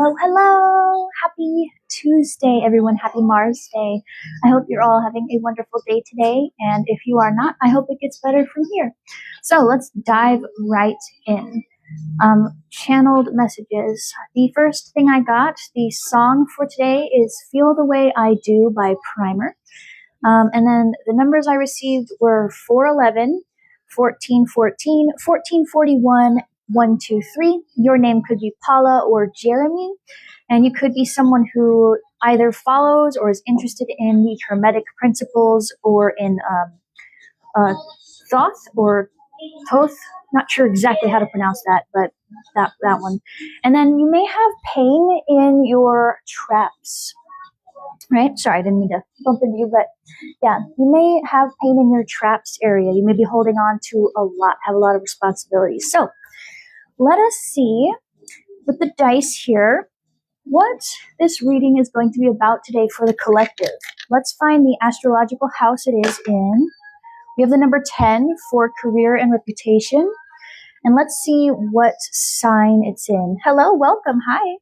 Hello, hello. Happy Tuesday, everyone. Happy Mars Day. I hope you're all having a wonderful day today. And if you are not, I hope it gets better from here. So let's dive right in. Channeled messages. The first thing I got, the song for today is Feel the Way I Do by Primer. And then the numbers I received were 411, 1414, 1441, 123. Your name could be Paula or Jeremy, and you could be someone who either follows or is interested in the Hermetic principles or in Thoth or Thoth. Not sure exactly how to pronounce that, but that one. And then you may have pain in your traps. Right? Sorry, I didn't mean to bump into you, but yeah, you may have pain in your traps area. You may be holding on to a lot, have a lot of responsibilities. So let us see with the dice here what this reading is going to be about today for the collective. Let's find the astrological house it is in. We have the number 10 for career and reputation. And let's see what sign it's in. Hello, welcome, hi.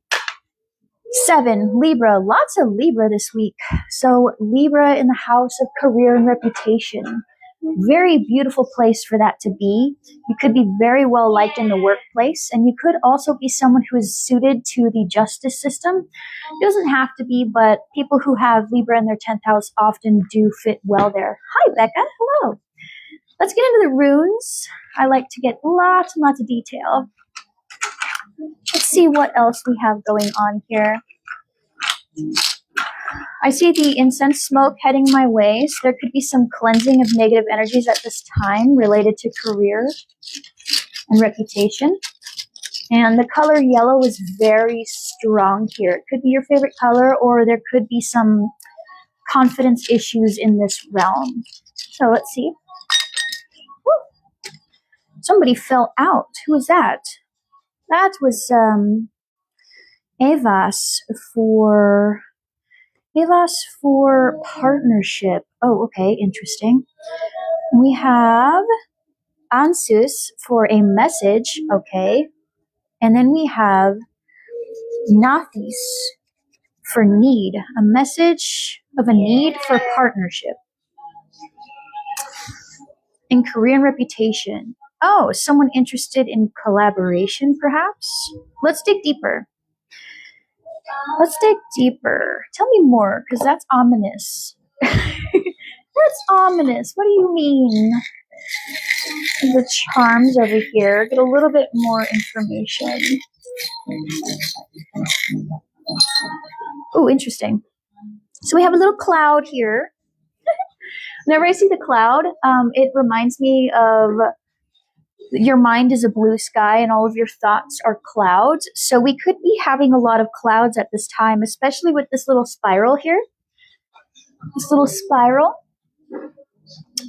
7, Libra, lots of Libra this week. So Libra in the house of career and reputation. Very beautiful place for that to be. You could be very well liked in the workplace, and you could also be someone who is suited to the justice system. It doesn't have to be, but people who have Libra in their 10th house often do fit well there. Hi, Becca. Hello. Let's get into the runes. I like to get lots and lots of detail. Let's see what else we have going on here. I see the incense smoke heading my way, so there could be some cleansing of negative energies at this time related to career and reputation. And the color yellow is very strong here. It could be your favorite color, or there could be some confidence issues in this realm. So let's see. Woo! Somebody fell out. Who was that? That was Evas for partnership. Oh, okay, interesting. We have Ansus for a message, okay. And then we have Nathis for need, a message of a need for partnership. In career and reputation. Oh, someone interested in collaboration, perhaps? Let's dig deeper. Tell me more, because that's ominous. That's ominous. What do you mean? The charms over here. Get a little bit more information. Oh, interesting. So we have a little cloud here. Whenever I see the cloud, it reminds me of your mind is a blue sky and all of your thoughts are clouds. So we could be having a lot of clouds at this time, especially with this little spiral here. This little spiral.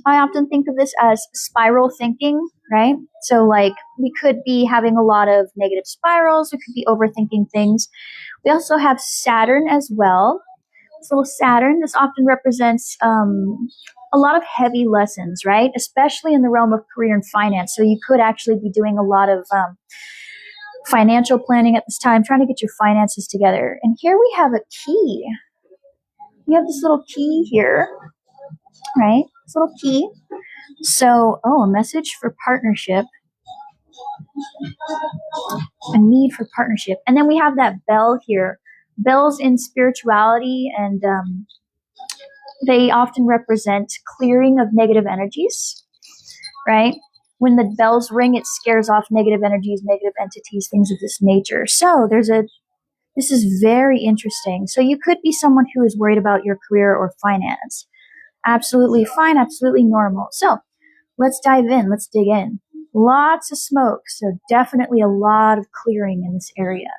I often think of this as spiral thinking, right? So like we could be having a lot of negative spirals. We could be overthinking things. We also have Saturn as well. This little Saturn, this often represents a lot of heavy lessons, right? Especially in the realm of career and finance. So you could actually be doing a lot of financial planning at this time, trying to get your finances together. And here we have a key. We have this little key here, right? This little key. So, a message for partnership. A need for partnership. And then we have that bell here. Bells in spirituality and they often represent clearing of negative energies, right? When the bells ring, it scares off negative energies, negative entities, things of this nature. So this is very interesting. So you could be someone who is worried about your career or finance. Absolutely fine, absolutely normal. So let's dive in, let's dig in. Lots of smoke, so definitely a lot of clearing in this area.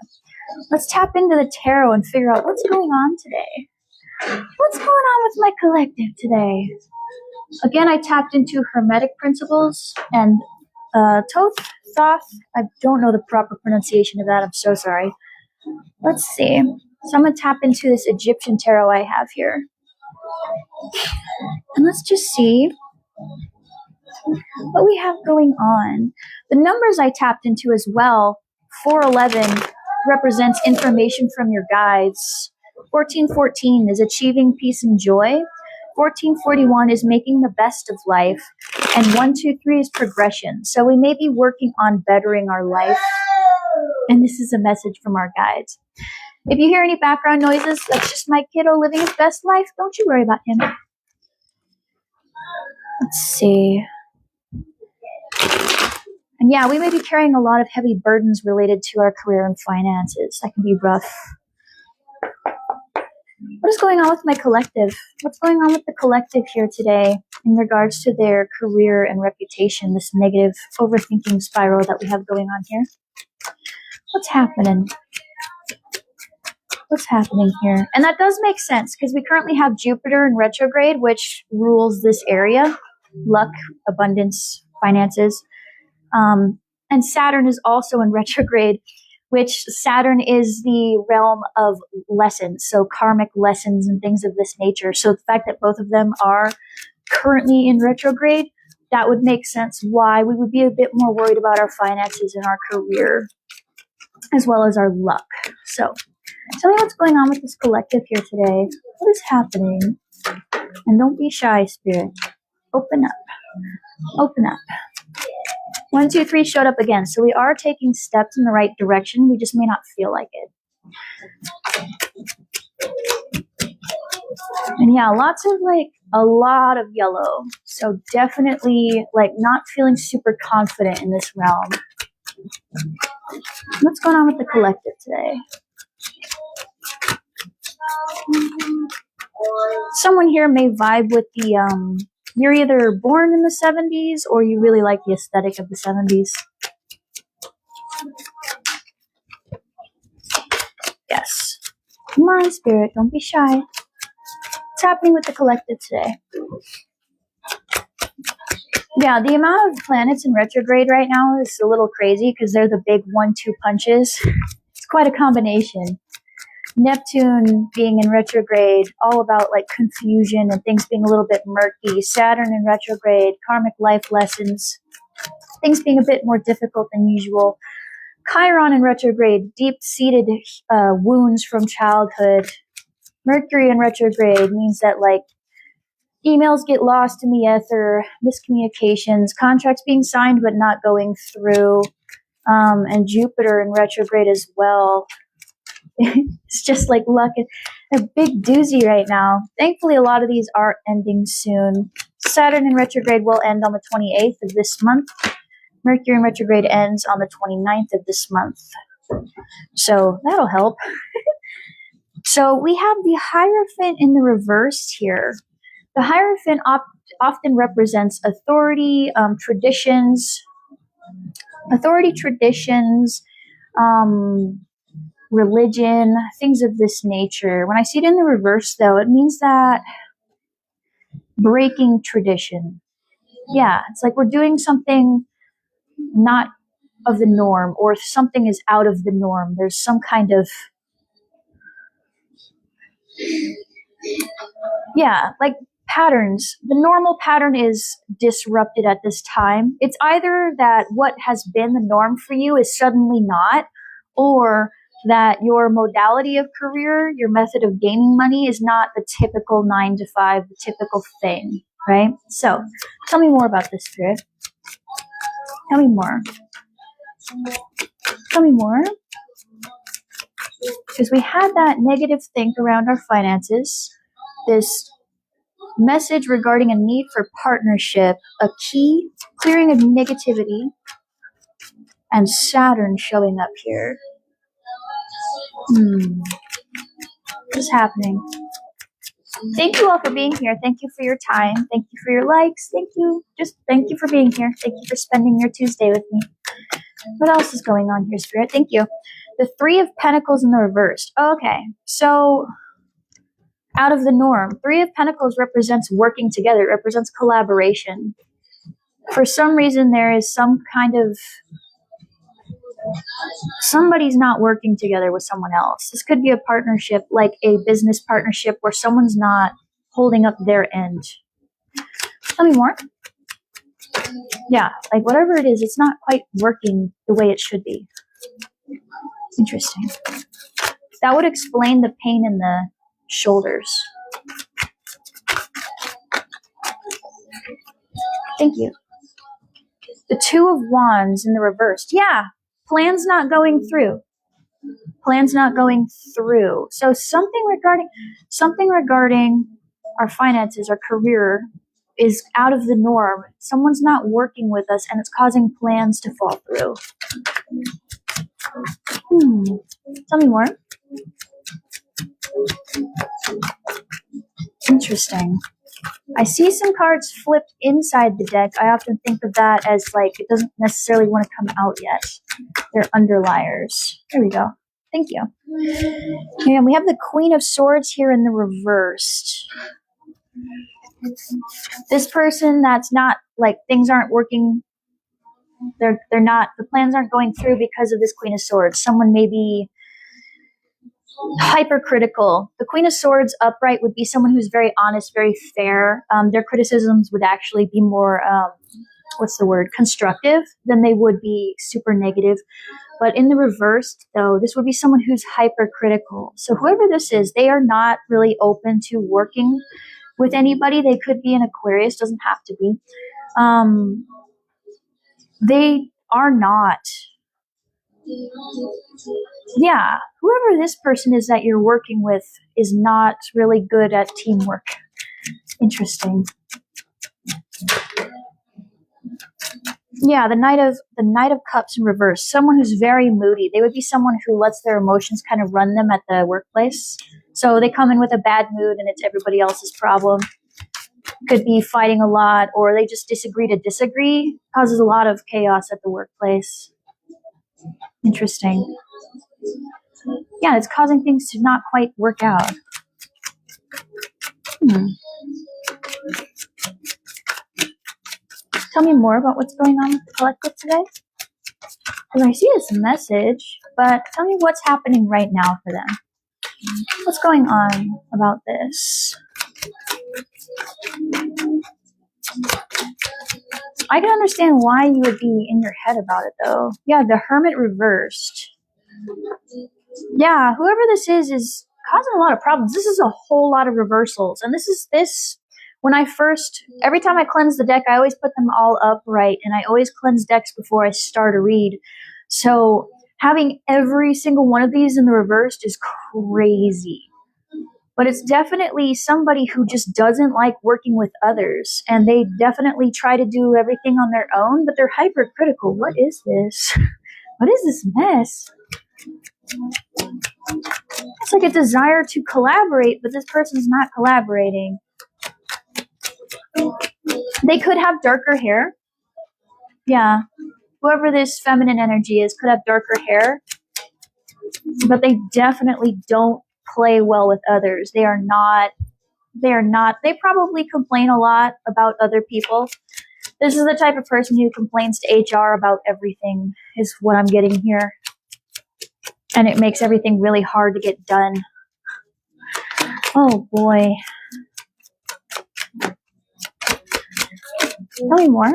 Let's tap into the tarot and figure out what's going on today. What's going on with my collective today? Again, I tapped into Hermetic principles and Thoth. I don't know the proper pronunciation of that. I'm so sorry. Let's see. So I'm going to tap into this Egyptian tarot I have here. And let's just see what we have going on. The numbers I tapped into as well, 411, represents information from your guides. 1414 is achieving peace and joy. 1441 is making the best of life. And 123 is progression. So we may be working on bettering our life. And this is a message from our guides. If you hear any background noises, that's just my kiddo living his best life. Don't you worry about him. Let's see. And yeah, we may be carrying a lot of heavy burdens related to our career and finances. That can be rough. What is going on with my collective? What's going on with the collective here today in regards to their career and reputation, this negative overthinking spiral that we have going on here? What's happening? What's happening here? And that does make sense because we currently have Jupiter in retrograde, which rules this area. Luck, abundance, finances. And Saturn is also in retrograde, which Saturn is the realm of lessons, so karmic lessons and things of this nature. So the fact that both of them are currently in retrograde, that would make sense why we would be a bit more worried about our finances and our career, as well as our luck. So tell me what's going on with this collective here today. What is happening? And don't be shy, Spirit. Open up. Open up. 1, 2, 3 showed up again. So we are taking steps in the right direction. We just may not feel like it. And yeah, a lot of yellow. So definitely not feeling super confident in this realm. What's going on with the collective today? Someone here may vibe with the, you're either born in the 70s or you really like the aesthetic of the 70s. Yes. Come on, Spirit. Don't be shy. What's happening with the collective today? Yeah, the amount of planets in retrograde right now is a little crazy because they're the big 1-2 punches. It's quite a combination. Neptune being in retrograde, all about confusion and things being a little bit murky. Saturn in retrograde, karmic life lessons, things being a bit more difficult than usual. Chiron in retrograde, deep-seated wounds from childhood. Mercury in retrograde means that emails get lost in the ether, miscommunications, contracts being signed but not going through, and Jupiter in retrograde as well. It's just luck. A big doozy right now. Thankfully, a lot of these are ending soon. Saturn in retrograde will end on the 28th of this month. Mercury in retrograde ends on the 29th of this month. So that'll help. So we have the Hierophant in the reverse here. The Hierophant often represents authority, traditions, religion, things of this nature. When I see it in the reverse, though, it means that breaking tradition. Yeah, it's we're doing something not of the norm, or something is out of the norm. There's some kind of, patterns. The normal pattern is disrupted at this time. It's either that what has been the norm for you is suddenly not, or that your modality of career, your method of gaining money is not the typical 9 to 5, the typical thing, right? So tell me more about this, Spirit. Tell me more. Tell me more. Because we had that negative think around our finances, this message regarding a need for partnership, a key, clearing of negativity, and Saturn showing up here. What's happening? Thank you all for being here. Thank you for your time. Thank you for your likes. Thank you. Just thank you for being here. Thank you for spending your Tuesday with me. What else is going on here, Spirit? Thank you. The 3 of Pentacles in the reverse. Okay, so out of the norm. 3 of Pentacles represents working together. It represents collaboration. For some reason, there is some kind of, somebody's not working together with someone else. This could be a partnership, like a business partnership where someone's not holding up their end. Tell me more. Yeah, whatever it is, it's not quite working the way it should be. Interesting. That would explain the pain in the shoulders. Thank you. The Two of Wands in the reversed. Yeah, plans not going through. Plans not going through. So something regarding our finances, our career is out of the norm. Someone's not working with us and it's causing plans to fall through. Tell me more. Interesting. I see some cards flipped inside the deck. I often think of that as like it doesn't necessarily want to come out yet. They're underliers. There we go. Thank you. And we have the Queen of Swords here in the reversed. This person that's not like things aren't working. They're not, the plans aren't going through because of this Queen of Swords. Someone may be hypercritical. The Queen of Swords upright would be someone who's very honest, very fair. Their criticisms would actually be more, constructive than they would be super negative. But in the reversed, though, this would be someone who's hypercritical. So whoever this is, they are not really open to working with anybody. They could be an Aquarius, doesn't have to be. They are not. Yeah, whoever this person is that you're working with is not really good at teamwork. Interesting. Yeah, the Knight of Cups in reverse. Someone who's very moody. They would be someone who lets their emotions kind of run them at the workplace. So they come in with a bad mood and it's everybody else's problem. Could be fighting a lot, or they just disagree to disagree. Causes a lot of chaos at the workplace. Interesting. Yeah, it's causing things to not quite work out. Tell me more about what's going on with the collective today. Because I see this message, but tell me what's happening right now for them. What's going on about this? I can understand why you would be in your head about it, though. Yeah, the Hermit reversed. Yeah, whoever this is causing a lot of problems. This is a whole lot of reversals. And every time I cleanse the deck, I always put them all upright. And I always cleanse decks before I start a read. So having every single one of these in the reversed is crazy. But it's definitely somebody who just doesn't like working with others. And they definitely try to do everything on their own, but they're hypercritical. What is this? What is this mess? It's like a desire to collaborate, but this person's not collaborating. They could have darker hair. Yeah. Whoever this feminine energy is could have darker hair. But they definitely don't play well with others. They probably complain a lot about other people. This is the type of person who complains to HR about everything, is what I'm getting here. And it makes everything really hard to get done. Oh boy. Tell me more.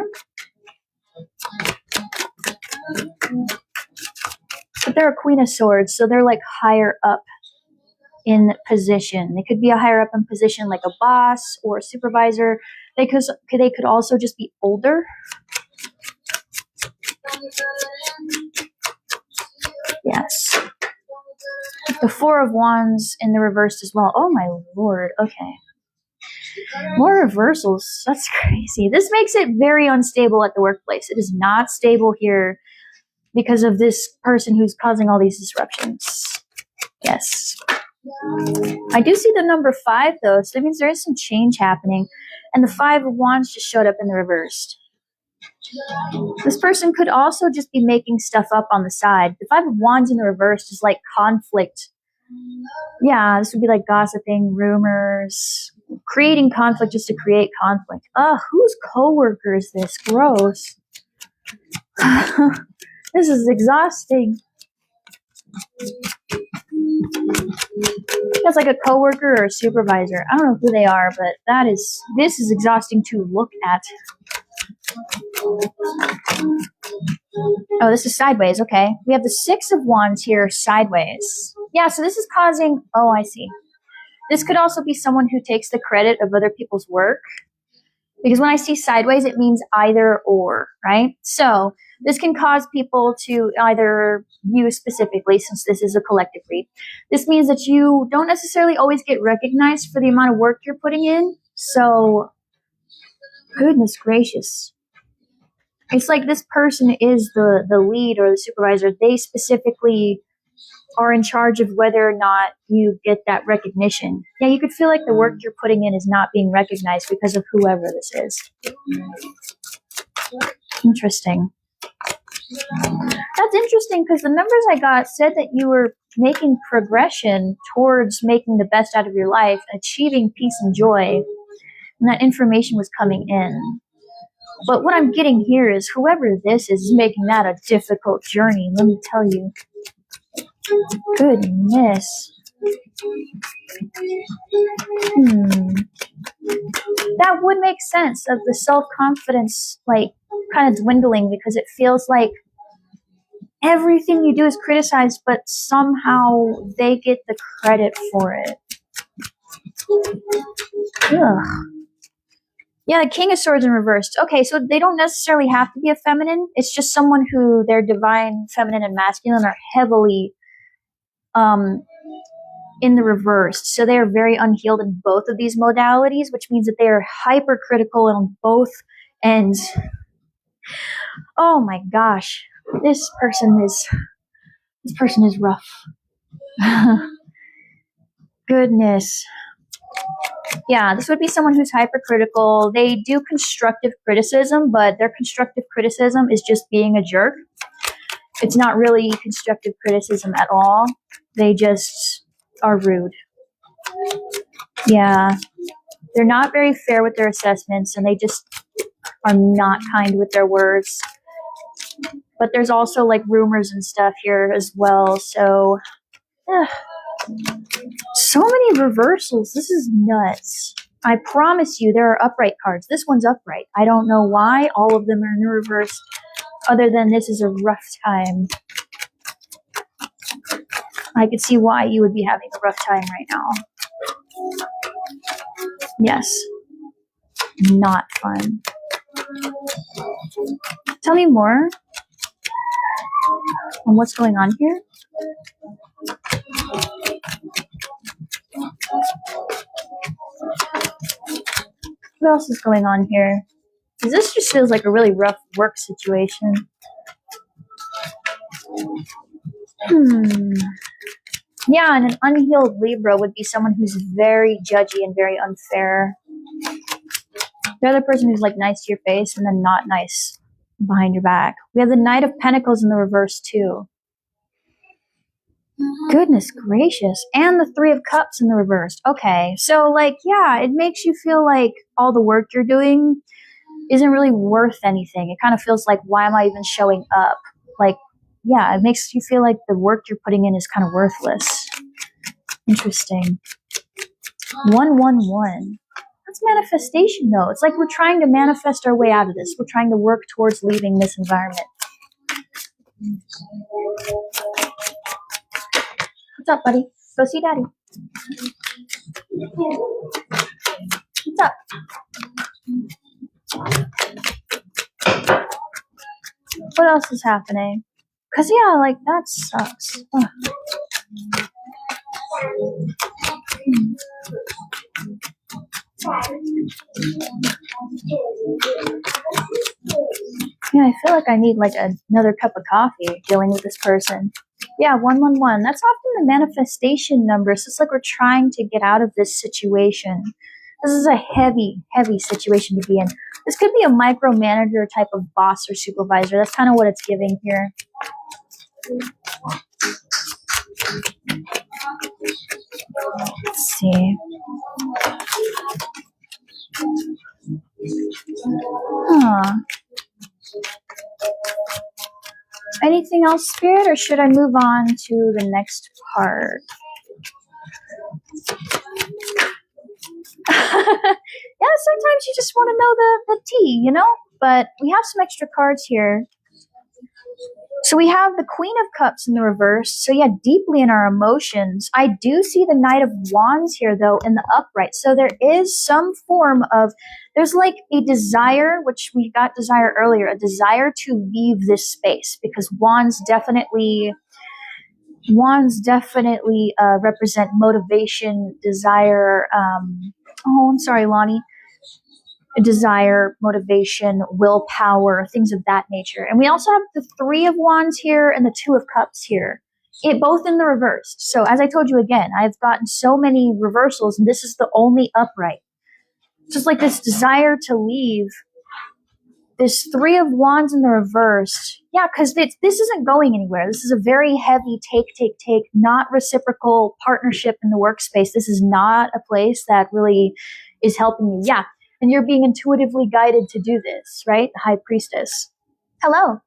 But they're a Queen of Swords, so they're like higher up in position. They could be a higher up in position, like a boss or a supervisor. They could also just be older. Yes. The Four of Wands in the reversed as well. Oh my lord. Okay. More reversals. That's crazy. This makes it very unstable at the workplace. It is not stable here because of this person who's causing all these disruptions. Yes. I do see the number 5 though, so that means there is some change happening. And the 5 of Wands just showed up in the reversed. This person could also just be making stuff up on the side. The 5 of Wands in the reversed is like conflict. Yeah, this would be like gossiping, rumors, creating conflict just to create conflict. Whose coworker is this? Gross. This is exhausting. That's like a coworker or a supervisor. I don't know who they are, but this is exhausting to look at. Oh, this is sideways. Okay. We have the Six of Wands here sideways. Yeah, so this is causing, oh, I see. This could also be someone who takes the credit of other people's work. Because when I see sideways, it means either or, right? So this can cause people to either, you specifically, since this is a collective read, this means that you don't necessarily always get recognized for the amount of work you're putting in. So, goodness gracious. It's like this person is the lead or the supervisor. They specifically are in charge of whether or not you get that recognition. Yeah, you could feel like the work you're putting in is not being recognized because of whoever this is. Interesting. That's interesting because the numbers I got said that you were making progression towards making the best out of your life, achieving peace and joy, and that information was coming in. But what I'm getting here is whoever this is making that a difficult journey, let me tell you. Goodness. That would make sense of the self-confidence, like, kind of dwindling because it feels like everything you do is criticized, but somehow they get the credit for it. Ugh. Yeah, the King of Swords in reversed. Okay, so they don't necessarily have to be a feminine. It's just someone who their divine feminine and masculine are heavily in the reverse. So they are very unhealed in both of these modalities, which means that they are hypercritical on both ends. Oh my gosh. This person is rough. Goodness. Yeah, this would be someone who's hypercritical. They do constructive criticism, but their constructive criticism is just being a jerk. It's not really constructive criticism at all. They just are rude. Yeah. They're not very fair with their assessments, and they just are not kind with their words. But there's also like rumors and stuff here as well, so so many reversals. This is nuts. I promise you there are upright cards. This one's upright. I don't know why all of them are in reverse, other than this is a rough time. I could see why you would be having a rough time right now. Yes. Not fun. Tell me more on what's going on here. What else is going on here? Because this just feels like a really rough work situation. Yeah, and an unhealed Libra would be someone who's very judgy and very unfair. The other person who's like nice to your face and then not nice behind your back. We have the Knight of Pentacles in the reverse too. Goodness gracious. And the Three of Cups in the reverse. Okay, so like, yeah, it makes you feel like all the work you're doing isn't really worth anything. It kind of feels like, why am I even showing up? Like, yeah, it makes you feel like the work you're putting in is kind of worthless. Interesting. 111. That's manifestation, though. It's like we're trying to manifest our way out of this. We're trying to work towards leaving this environment. What's up, buddy? Go see daddy. What's up? What else is happening? Because, yeah, like, that sucks. Ugh. Yeah, I feel like I need, like, another cup of coffee dealing with this person. Yeah, 111. That's often the manifestation number. So it's like we're trying to get out of this situation. This is a heavy, heavy situation to be in. This could be a micromanager type of boss or supervisor. That's kind of what it's giving here. Let's see. Huh. Anything else, Spirit, or should I move on to the next part? Yeah, sometimes you just want to know the tea, you know? but we have some extra cards here. So we have the Queen of Cups in the reverse. So yeah, deeply in our emotions. I do see the Knight of Wands here, though, in the upright. So there is some form of, there's like a desire, which we got desire earlier, a desire to leave this space, because Wands definitely represent motivation, desire. Oh, I'm sorry, Lonnie. Desire, motivation, willpower, things of that nature. And we also have the Three of Wands here and the Two of Cups here, both in the reverse. So as I told you again, I've gotten so many reversals, and this is the only upright. Just like this desire to leave, this Three of Wands in the reverse. Yeah, because this isn't going anywhere. This is a very heavy take, not reciprocal partnership in the workspace. This is not a place that really is helping you. Yeah. And you're being intuitively guided to do this, right? The High Priestess. Hello.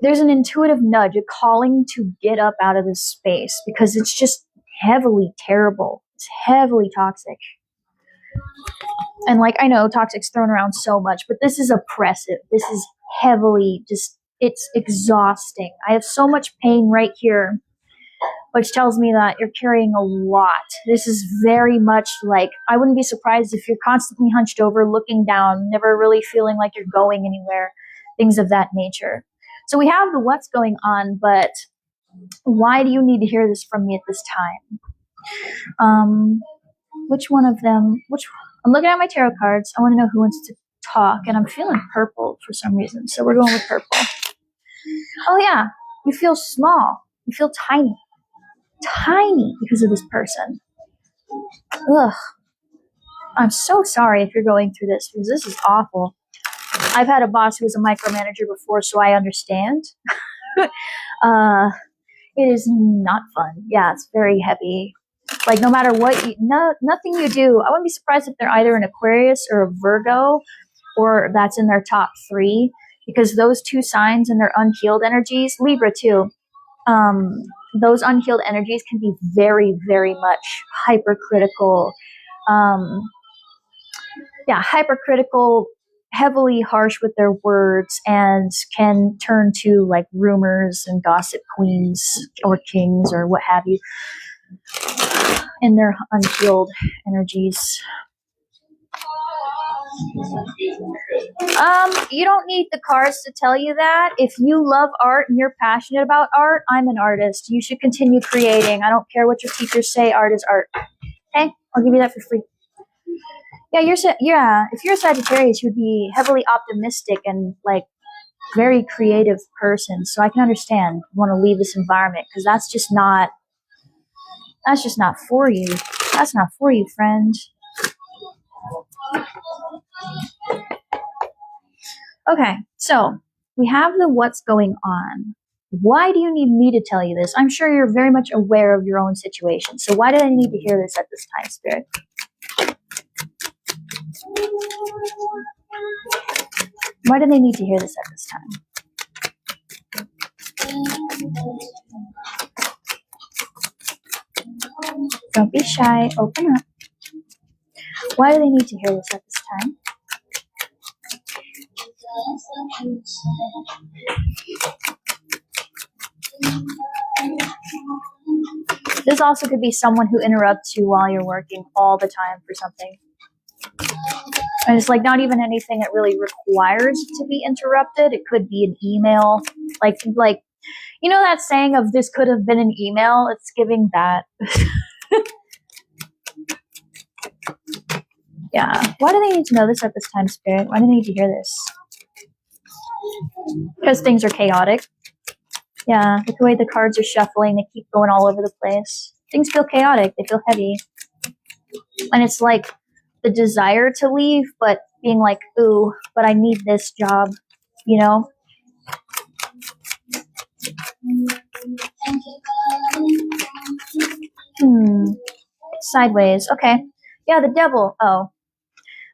There's an intuitive nudge, a calling to get up out of this space, because it's just heavily terrible. It's heavily toxic. And like, I know toxic's thrown around so much, but this is oppressive. This is heavily it's exhausting. I have so much pain right here, which tells me that you're carrying a lot. This is very much like, I wouldn't be surprised if you're constantly hunched over, looking down, never really feeling like you're going anywhere, things of that nature. So we have the what's going on, but why do you need to hear this from me at this time? Which one of them, I'm looking at my tarot cards. I want to know who wants to talk, and I'm feeling purple for some reason. So we're going with purple. Oh yeah, you feel small. You feel tiny because of this person. Ugh. I'm so sorry if you're going through this, because this is awful. I've had a boss who was a micromanager before, so I understand. It is not fun. Yeah, it's very heavy. Like, no matter what, nothing you do, I wouldn't be surprised if they're either an Aquarius or a Virgo, or that's in their top 3, because those two signs and their unhealed energies, Libra too, those unhealed energies can be very, very much hypercritical. Hypercritical, heavily harsh with their words, and can turn to like rumors and gossip queens or kings or what have you in their unhealed energies. You don't need the cards to tell you that. If you love art and you're passionate about art, I'm an artist. You should continue creating. I don't care what your teachers say, art is art. Okay? I'll give you that for free. Yeah, if you're a Sagittarius, you'd be heavily optimistic and like very creative person. So I can understand you want to leave this environment, because that's just not for you. That's not for you, friend. Okay, so we have the what's going on. Why do you need me to tell you this? I'm sure you're very much aware of your own situation. So why do I need to hear this at this time, Spirit? Why do they need to hear this at this time? Don't be shy. Open up. Why do they need to hear this at this time? This also could be someone who interrupts you while you're working all the time for something. And it's like not even anything that really requires to be interrupted. It could be an email. Like you know that saying of this could have been an email? It's giving that. Yeah. Why do they need to know this at this time, Spirit? Why do they need to hear this? Because things are chaotic. Yeah, the way the cards are shuffling, they keep going all over the place. Things feel chaotic. They feel heavy. And it's like the desire to leave, but being like, ooh, but I need this job, you know? Sideways. Okay. Yeah, the devil. Oh.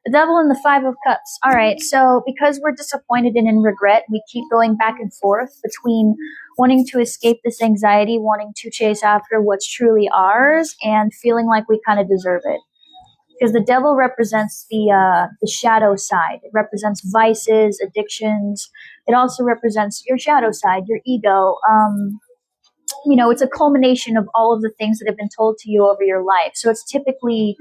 The devil and the Five of Cups. All right. So because we're disappointed and in regret, we keep going back and forth between wanting to escape this anxiety, wanting to chase after what's truly ours, and feeling like we kind of deserve it. because the devil represents the shadow side. It represents vices, addictions. It also represents your shadow side, your ego. It's a culmination of all of the things that have been told to you over your life. So it's typically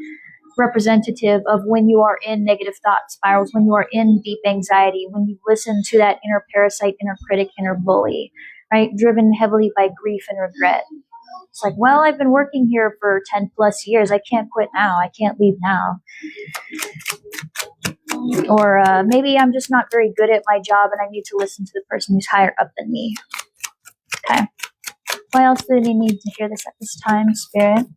representative of when you are in negative thought spirals, when you are in deep anxiety, when you listen to that inner parasite, inner critic, inner bully, right? Driven heavily by grief and regret. It's like, well, I've been working here for 10 plus years. I can't quit now. I can't leave now. Or maybe I'm just not very good at my job and I need to listen to the person who's higher up than me. Okay. Why else do they need to hear this at this time, Spirit?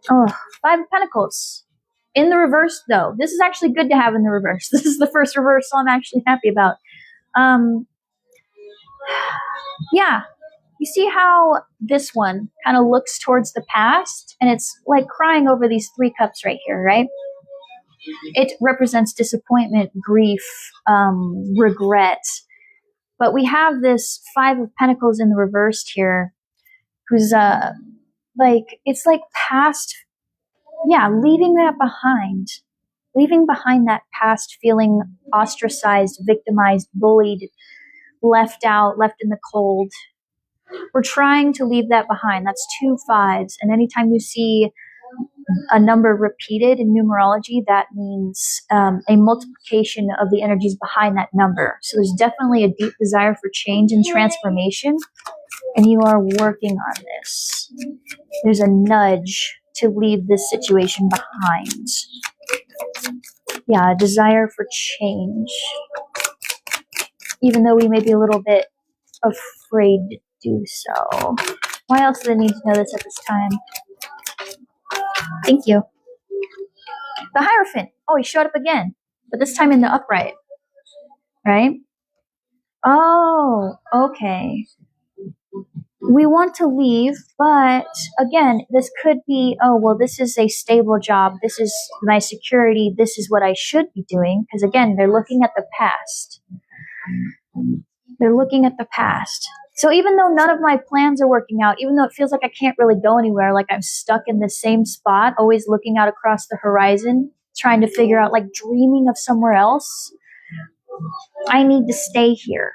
Oh, Five of Pentacles. In the reverse, though. This is actually good to have in the reverse. This is the first reversal I'm actually happy about. Yeah. You see how this one kind of looks towards the past? And it's like crying over these 3 cups right here, right? It represents disappointment, grief, regret. But we have this 5 of Pentacles in the reversed here, who's it's like past, leaving that behind. Leaving behind that past feeling ostracized, victimized, bullied, left out, left in the cold. We're trying to leave that behind. That's 2 5s. And anytime you see a number repeated in numerology, that means a multiplication of the energies behind that number. So there's definitely a deep desire for change and transformation, and you are working on this. There's a nudge to leave this situation behind. Yeah, a desire for change. Even though we may be a little bit afraid to do so. Why else do they need to know this at this time? Thank you. The Hierophant. Oh, he showed up again, but this time in the upright. Right? Oh, okay. We want to leave, but again, this could be, this is a stable job. This is my security. This is what I should be doing. Because again, they're looking at the past. They're looking at the past. So even though none of my plans are working out, even though it feels like I can't really go anywhere, like I'm stuck in the same spot, always looking out across the horizon, trying to figure out, like dreaming of somewhere else, I need to stay here.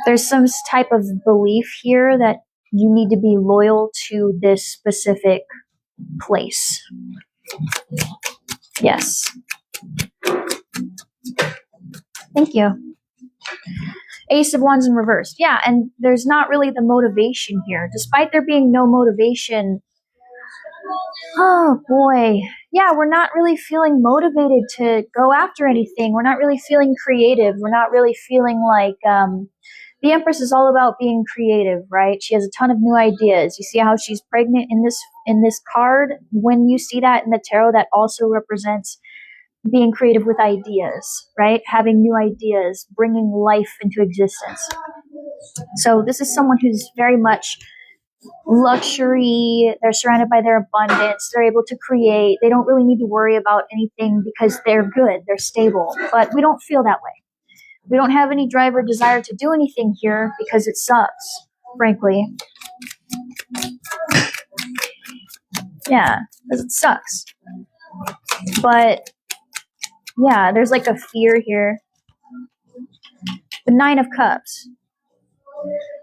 There's some type of belief here that you need to be loyal to this specific place. Yes. Thank you. Ace of Wands in reverse. Yeah, and there's not really the motivation here. Despite there being no motivation, oh boy. Yeah, we're not really feeling motivated to go after anything. We're not really feeling creative. We're not really feeling like the Empress is all about being creative, right? She has a ton of new ideas. You see how she's pregnant in this card? When you see that in the tarot, that also represents being creative with ideas, right? Having new ideas, bringing life into existence. So this is someone who's very much luxury. They're surrounded by their abundance. They're able to create. They don't really need to worry about anything because they're good. They're stable. But we don't feel that way. We don't have any drive or desire to do anything here because it sucks, frankly. Yeah, because it sucks. But yeah, there's like a fear here. The 9 of Cups.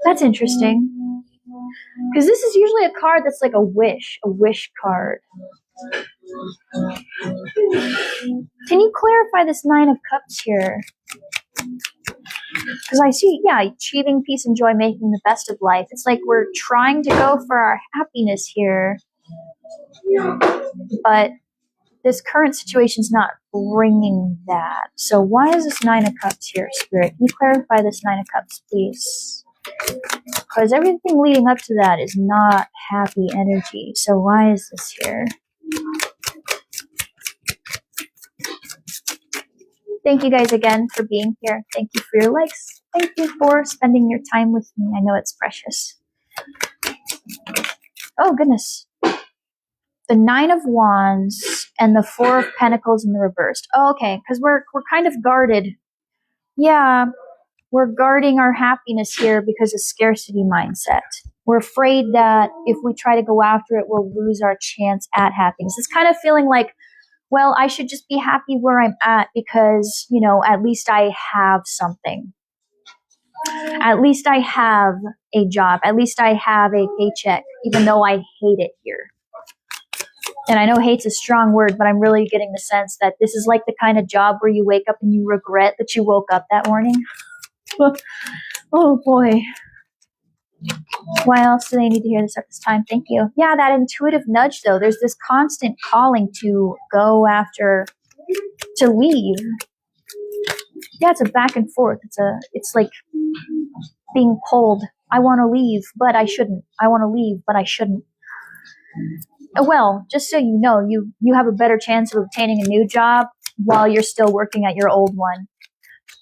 That's interesting. Because this is usually a card that's like a wish card. Can you clarify this 9 of Cups here? Because I see, achieving peace and joy, making the best of life. It's like we're trying to go for our happiness here. But this current situation's not bringing that. So why is this 9 of Cups here, Spirit? Can you clarify this 9 of Cups, please? Because everything leading up to that is not happy energy. So why is this here? Thank you guys again for being here. Thank you for your likes. Thank you for spending your time with me. I know it's precious. Oh, goodness. The 9 of Wands and the 4 of Pentacles in the reversed. Oh, okay, because we're kind of guarded. Yeah, we're guarding our happiness here because of scarcity mindset. We're afraid that if we try to go after it, we'll lose our chance at happiness. It's kind of feeling like, well, I should just be happy where I'm at because, you know, at least I have something. At least I have a job. At least I have a paycheck, even though I hate it here. And I know hate's a strong word, but I'm really getting the sense that this is like the kind of job where you wake up and you regret that you woke up that morning. Oh boy. Why else do they need to hear this at this time? Thank you. Yeah, that intuitive nudge though. There's this constant calling to go after, to leave. Yeah, it's a back and forth. It's like being pulled. I want to leave, but I shouldn't. I want to leave, but I shouldn't. Well, just so you know, you have a better chance of obtaining a new job while you're still working at your old one.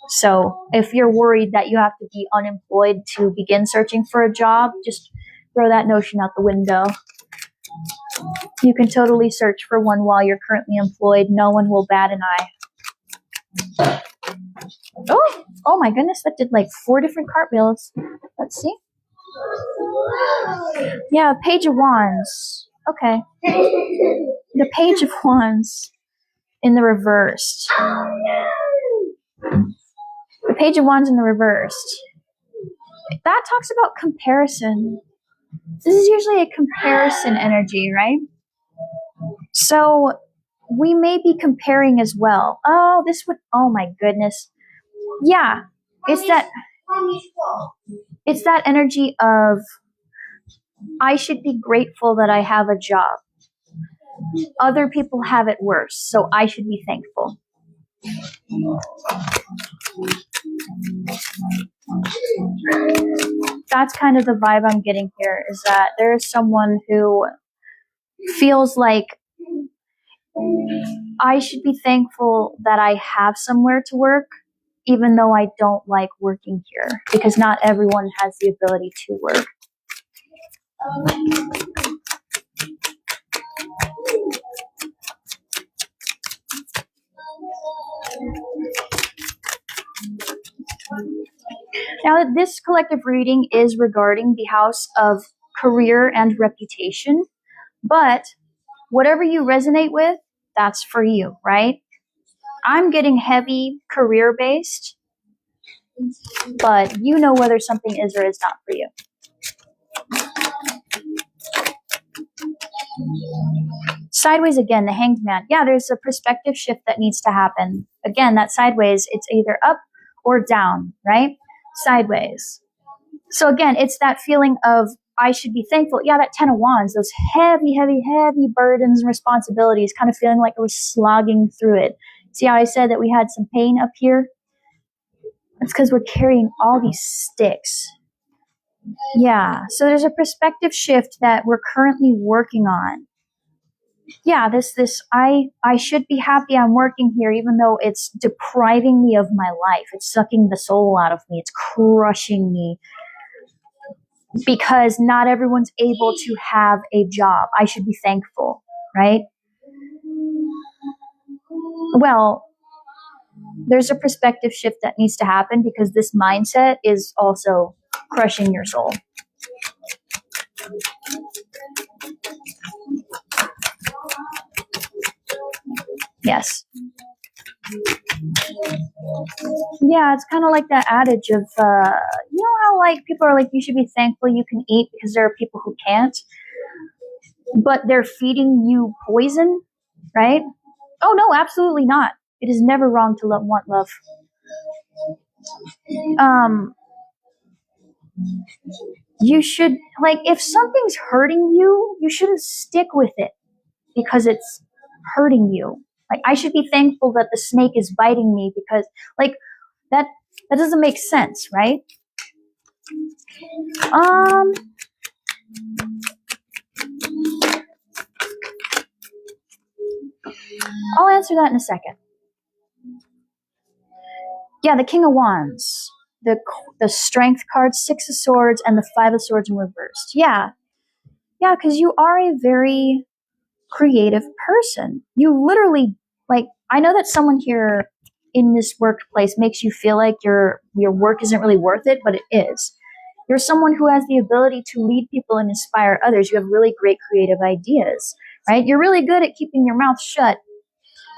So if you're worried that you have to be unemployed to begin searching for a job, just throw that notion out the window. You can totally search for one while you're currently employed. No one will bat an eye. Oh my goodness, that did like 4 different cartwheels. Let's see. Yeah, Page of Wands. Okay. The Page of Wands in the reversed. The Page of Wands in the reversed. That talks about comparison. This is usually a comparison energy, right? So we may be comparing as well. Oh, oh my goodness. Yeah, it's that energy of I should be grateful that I have a job. Other people have it worse, so I should be thankful. That's kind of the vibe I'm getting here, is that there is someone who feels like I should be thankful that I have somewhere to work, even though I don't like working here, because not everyone has the ability to work. Now, this collective reading is regarding the house of career and reputation, but whatever you resonate with, that's for you, right? I'm getting heavy career-based, but you know whether something is or is not for you. Sideways again, the Hanged Man. Yeah, there's a perspective shift that needs to happen. Again, that sideways, it's either up or down, right? Sideways. So again, it's that feeling of I should be thankful. Yeah, that 10 of Wands, those heavy, heavy, heavy burdens and responsibilities, kind of feeling like I was slogging through it. See how I said that we had some pain up here? It's because we're carrying all these sticks. Yeah, so there's a perspective shift that we're currently working on. Yeah, this I should be happy I'm working here, even though it's depriving me of my life. It's sucking the soul out of me. It's crushing me. Because not everyone's able to have a job. I should be thankful, right? Well, there's a perspective shift that needs to happen because this mindset is also crushing your soul. Yes. Yeah, it's kind of like that adage of, you know how like people are like, you should be thankful you can eat because there are people who can't, but they're feeding you poison, right? Oh no, absolutely not. It is never wrong to want love. You should, like, if something's hurting you, you shouldn't stick with it because it's hurting you. Like, I should be thankful that the snake is biting me because, like, that doesn't make sense, right? I'll answer that in a second. Yeah, the King of Wands, the Strength card, 6 of Swords, and the 5 of Swords in reversed. Yeah, because you are a very creative person. You literally, like, I know that someone here in this workplace makes you feel like your work isn't really worth it, but it is. You're someone who has the ability to lead people and inspire others. You have really great creative ideas, right? You're really good at keeping your mouth shut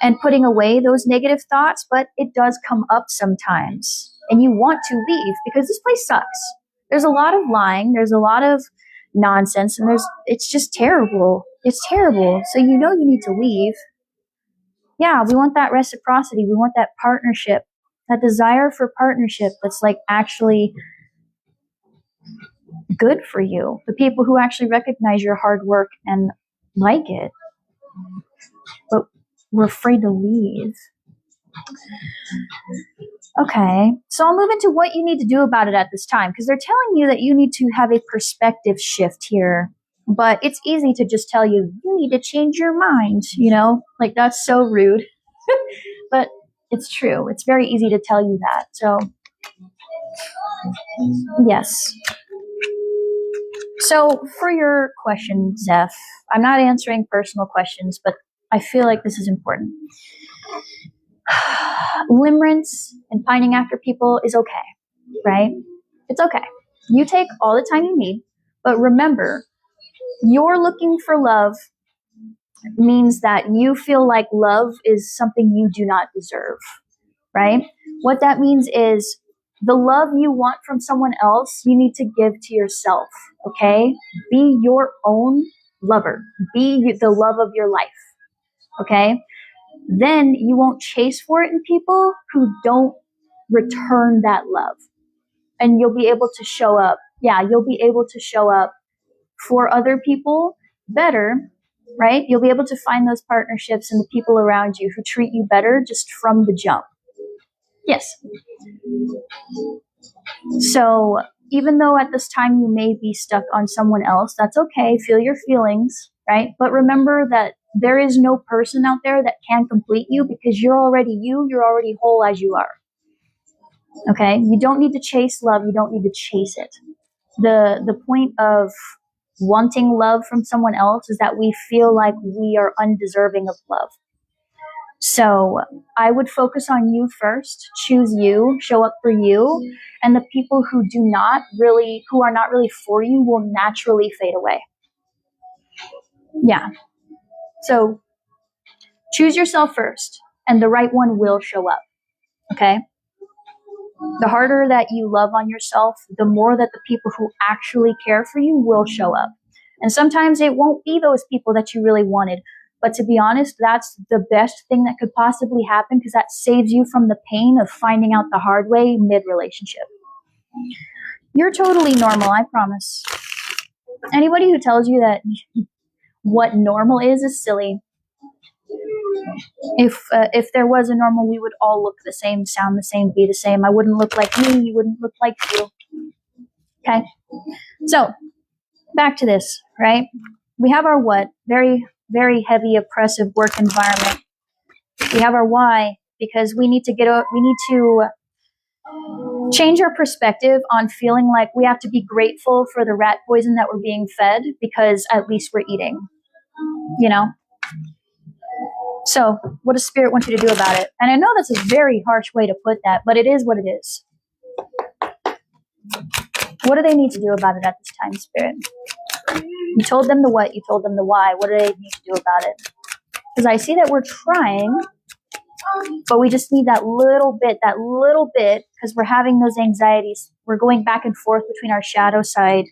and putting away those negative thoughts, but it does come up sometimes. And you want to leave because this place sucks. There's a lot of lying, there's a lot of nonsense, and it's just terrible. It's terrible. So you know you need to leave. Yeah, we want that reciprocity. We want that partnership, that desire for partnership that's like actually good for you. The people who actually recognize your hard work and like it. But we're afraid to leave. Okay, so I'll move into what you need to do about it at this time, because they're telling you that you need to have a perspective shift here. But it's easy to just tell you, you need to change your mind, you know? Like, that's so rude. But it's true. It's very easy to tell you that. So, yes. So, for your question, Zeph, I'm not answering personal questions, but I feel like this is important. Limerence and pining after people is okay, right? It's okay. You take all the time you need, but remember, you're looking for love means that you feel like love is something you do not deserve, right? What that means is the love you want from someone else, you need to give to yourself, okay? Be your own lover. Be the love of your life, okay? Then you won't chase for it in people who don't return that love. And you'll be able to show up. Yeah, you'll be able to show up for other people better, right? You'll be able to find those partnerships and the people around you who treat you better just from the jump. Yes. So even though at this time you may be stuck on someone else, that's okay. Feel your feelings, right? But remember that there is no person out there that can complete you because you're already you. You're already whole as you are. Okay? You don't need to chase love. You don't need to chase it. The point of wanting love from someone else is that we feel like we are undeserving of love. So I would focus on you first, choose you, show up for you, and the people who are not really for you will naturally fade away. Yeah. So choose yourself first, and the right one will show up. Okay? The harder that you love on yourself, the more that the people who actually care for you will show up. And sometimes it won't be those people that you really wanted. But to be honest, that's the best thing that could possibly happen because that saves you from the pain of finding out the hard way mid-relationship. You're totally normal, I promise. Anybody who tells you that what normal is silly. If there was a normal, we would all look the same, sound the same, be the same. I wouldn't look like me, you wouldn't look like you. Okay? So, back to this, right? We have our what? Very, very heavy, oppressive work environment. We have our why, because we need to change our perspective on feeling like we have to be grateful for the rat poison that we're being fed because at least we're eating, you know? So, what does Spirit want you to do about it? And I know that's a very harsh way to put that, but it is what it is. What do they need to do about it at this time, Spirit? You told them the what, you told them the why. What do they need to do about it? Because I see that we're trying, but we just need that little bit, because we're having those anxieties. We're going back and forth between our shadow side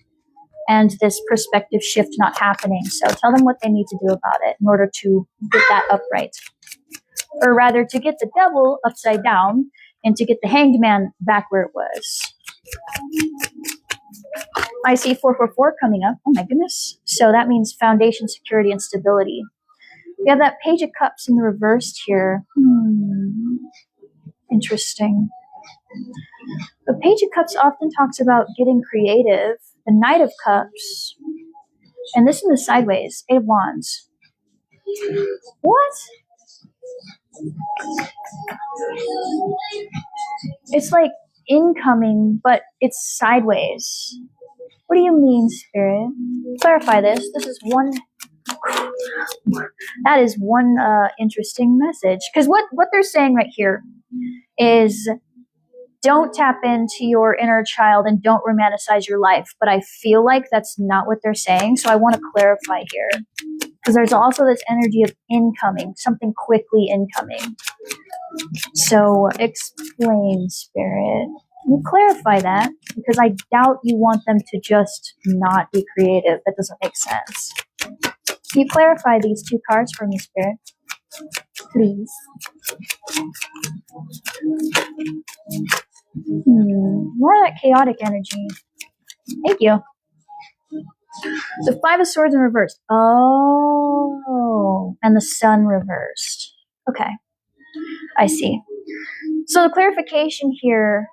and this perspective shift not happening. So tell them what they need to do about it in order to get that upright. Or rather, to get the devil upside down and to get the hanged man back where it was. I see 444 coming up. Oh my goodness. So that means foundation, security, and stability. We have that Page of Cups in the reversed here. Interesting. The Page of Cups often talks about getting creative. The Knight of Cups. And this in the sideways. 8 of Wands. What? It's like incoming, but it's sideways. What do you mean, Spirit? Clarify this. This is one... That is one interesting message. Because what they're saying right here is don't tap into your inner child and don't romanticize your life. But I feel like that's not what they're saying. So I want to clarify here. Because there's also this energy of incoming, something quickly incoming. So explain, Spirit. You clarify that, because I doubt you want them to just not be creative. That doesn't make sense. Can you clarify these two cards for me, Spirit? Please. More of that chaotic energy. Thank you. The Five of Swords in reverse. Oh, and the Sun reversed. Okay, I see. So the clarification here,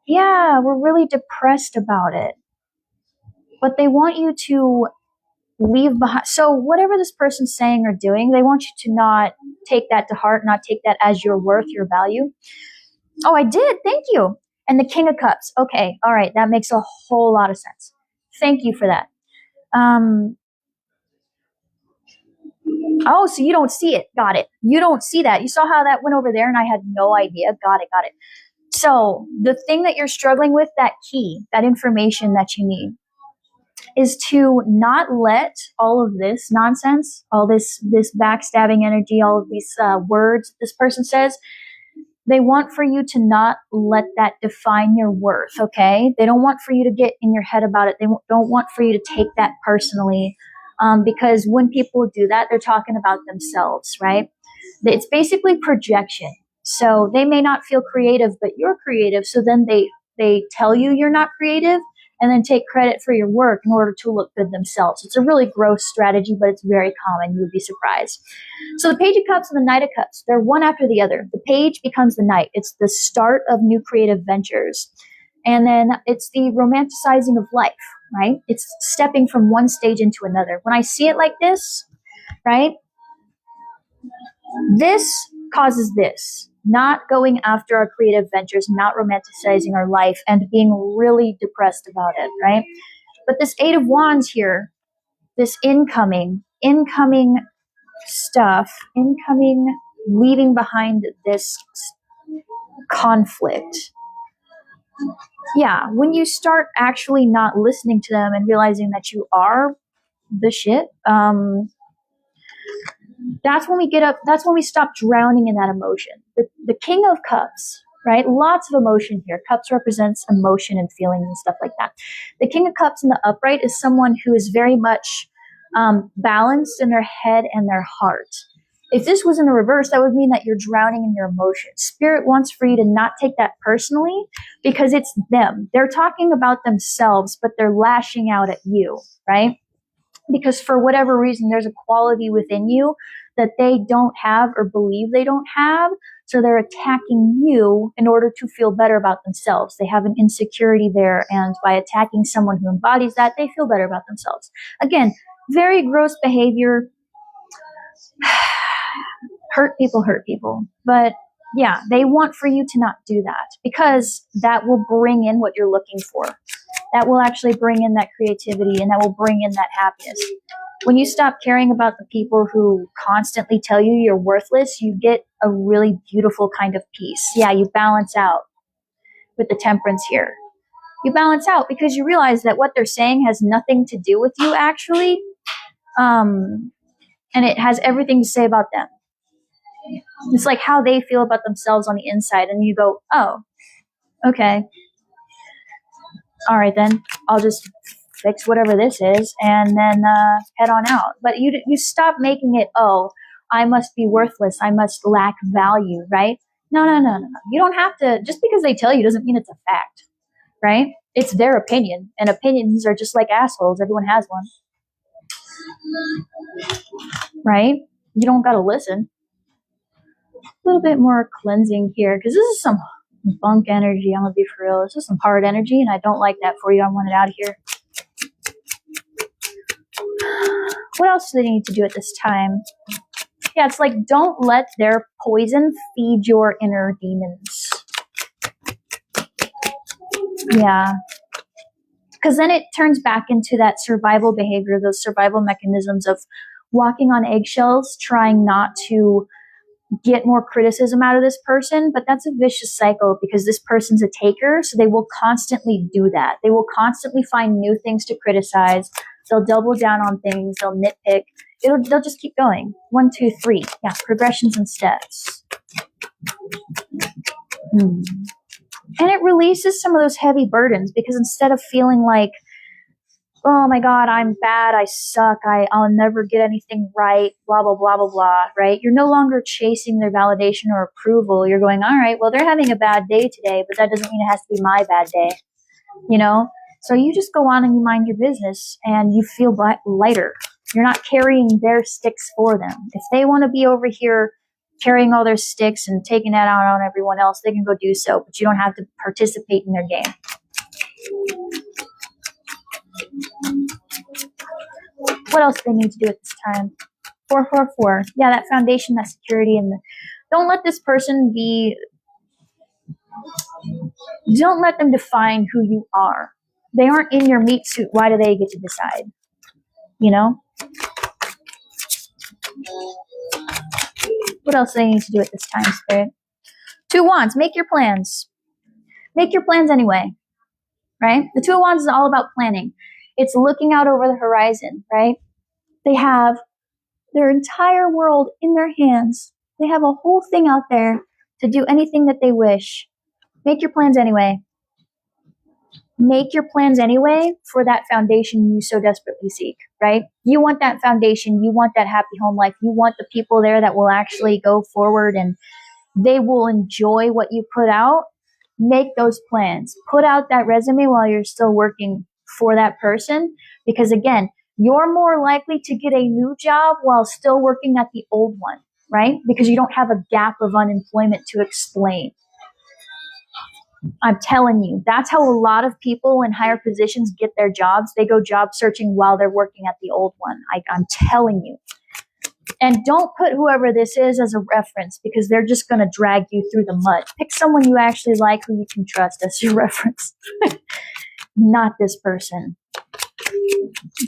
yeah, we're really depressed about it. But they want you to leave behind. So whatever this person's saying or doing, they want you to not take that to heart, not take that as your worth, your value. Oh, I did. Thank you. And the King of Cups. Okay. All right. That makes a whole lot of sense. Thank you for that. Oh, so you don't see it. Got it. You don't see that. You saw how that went over there and I had no idea. Got it. Got it. So the thing that you're struggling with, that key, that information that you need, is to not let all of this nonsense, all this backstabbing energy, all of these words this person says, they want for you to not let that define your worth, okay? They don't want for you to get in your head about it. They don't want for you to take that personally, because when people do that, they're talking about themselves, right? It's basically projection. So they may not feel creative, but you're creative. So then they tell you you're not creative and then take credit for your work in order to look good themselves. It's a really gross strategy, but it's very common. You would be surprised. So the Page of Cups and the Knight of Cups, they're one after the other. The Page becomes the Knight. It's the start of new creative ventures. And then it's the romanticizing of life, right? It's stepping from one stage into another. When I see it like this, right? This causes this. Not going after our creative ventures, not romanticizing our life, and being really depressed about it, right? But this Eight of Wands here, this incoming stuff, leaving behind this conflict. Yeah, when you start actually not listening to them and realizing that you are the shit, that's when we stop drowning in that emotion. The King of Cups, right? Lots of emotion here. Cups represents emotion and feelings and stuff like that. The King of Cups in the upright is someone who is very much balanced in their head and their heart. If this was in the reverse, that would mean that you're drowning in your emotions. Spirit wants for you to not take that personally, because it's them. They're talking about themselves, but they're lashing out at you, right? Because for whatever reason, there's a quality within you that they don't have or believe they don't have. So they're attacking you in order to feel better about themselves. They have an insecurity there. And by attacking someone who embodies that, they feel better about themselves. Again, very gross behavior. Hurt people. But yeah, they want for you to not do that, because that will bring in what you're looking for. That will actually bring in that creativity, and that will bring in that happiness. When you stop caring about the people who constantly tell you you're worthless, you get a really beautiful kind of peace. Yeah, you balance out with the Temperance here. You balance out because you realize that what they're saying has nothing to do with you, actually. And it has everything to say about them. It's like how they feel about themselves on the inside, and you go, oh, okay. All right, then I'll just fix whatever this is and then head on out. But you stop making it, oh, I must be worthless, I must lack value, right? No. You don't have to, just because they tell you doesn't mean it's a fact, right? It's their opinion, and opinions are just like assholes. Everyone has one, right? You don't got to listen. A little bit more cleansing here, because this is some bunk energy. I'm gonna be for real. This is some hard energy, and I don't like that for you. I want it out of here. What else do they need to do at this time? Yeah, it's like, don't let their poison feed your inner demons. Yeah. Because then it turns back into that survival behavior, those survival mechanisms of walking on eggshells, trying not to get more criticism out of this person, but that's a vicious cycle because this person's a taker, so they will constantly do that. They will constantly find new things to criticize. They'll double down on things. They'll nitpick. They'll just keep going. 1, 2, 3. Yeah, progressions and steps. And it releases some of those heavy burdens because instead of feeling like, oh my God, I'm bad, I suck, I'll never get anything right, blah, blah, blah, blah, blah, right? You're no longer chasing their validation or approval. You're going, all right, well, they're having a bad day today, but that doesn't mean it has to be my bad day, you know? So you just go on and you mind your business and you feel lighter. You're not carrying their sticks for them. If they want to be over here carrying all their sticks and taking that out on everyone else, they can go do so, but you don't have to participate in their game. What else do they need to do at this time? 444. Yeah, that foundation, that security, and don't let this person don't let them define who you are. They aren't in your meat suit. Why do they get to decide? You know? What else do they need to do at this time, Spirit? 2 of Wands. Make your plans. Make your plans anyway, right? The 2 of Wands is all about planning. It's looking out over the horizon, right? They have their entire world in their hands. They have a whole thing out there to do anything that they wish. Make your plans anyway. Make your plans anyway for that foundation you so desperately seek, right? You want that foundation. You want that happy home life. You want the people there that will actually go forward and they will enjoy what you put out. Make those plans. Put out that resume while you're still working for that person. Because again, you're more likely to get a new job while still working at the old one, right? Because you don't have a gap of unemployment to explain. I'm telling you, that's how a lot of people in higher positions get their jobs. They go job searching while they're working at the old one. I'm telling you. And don't put whoever this is as a reference because they're just going to drag you through the mud. Pick someone you actually like who you can trust as your reference. Not this person.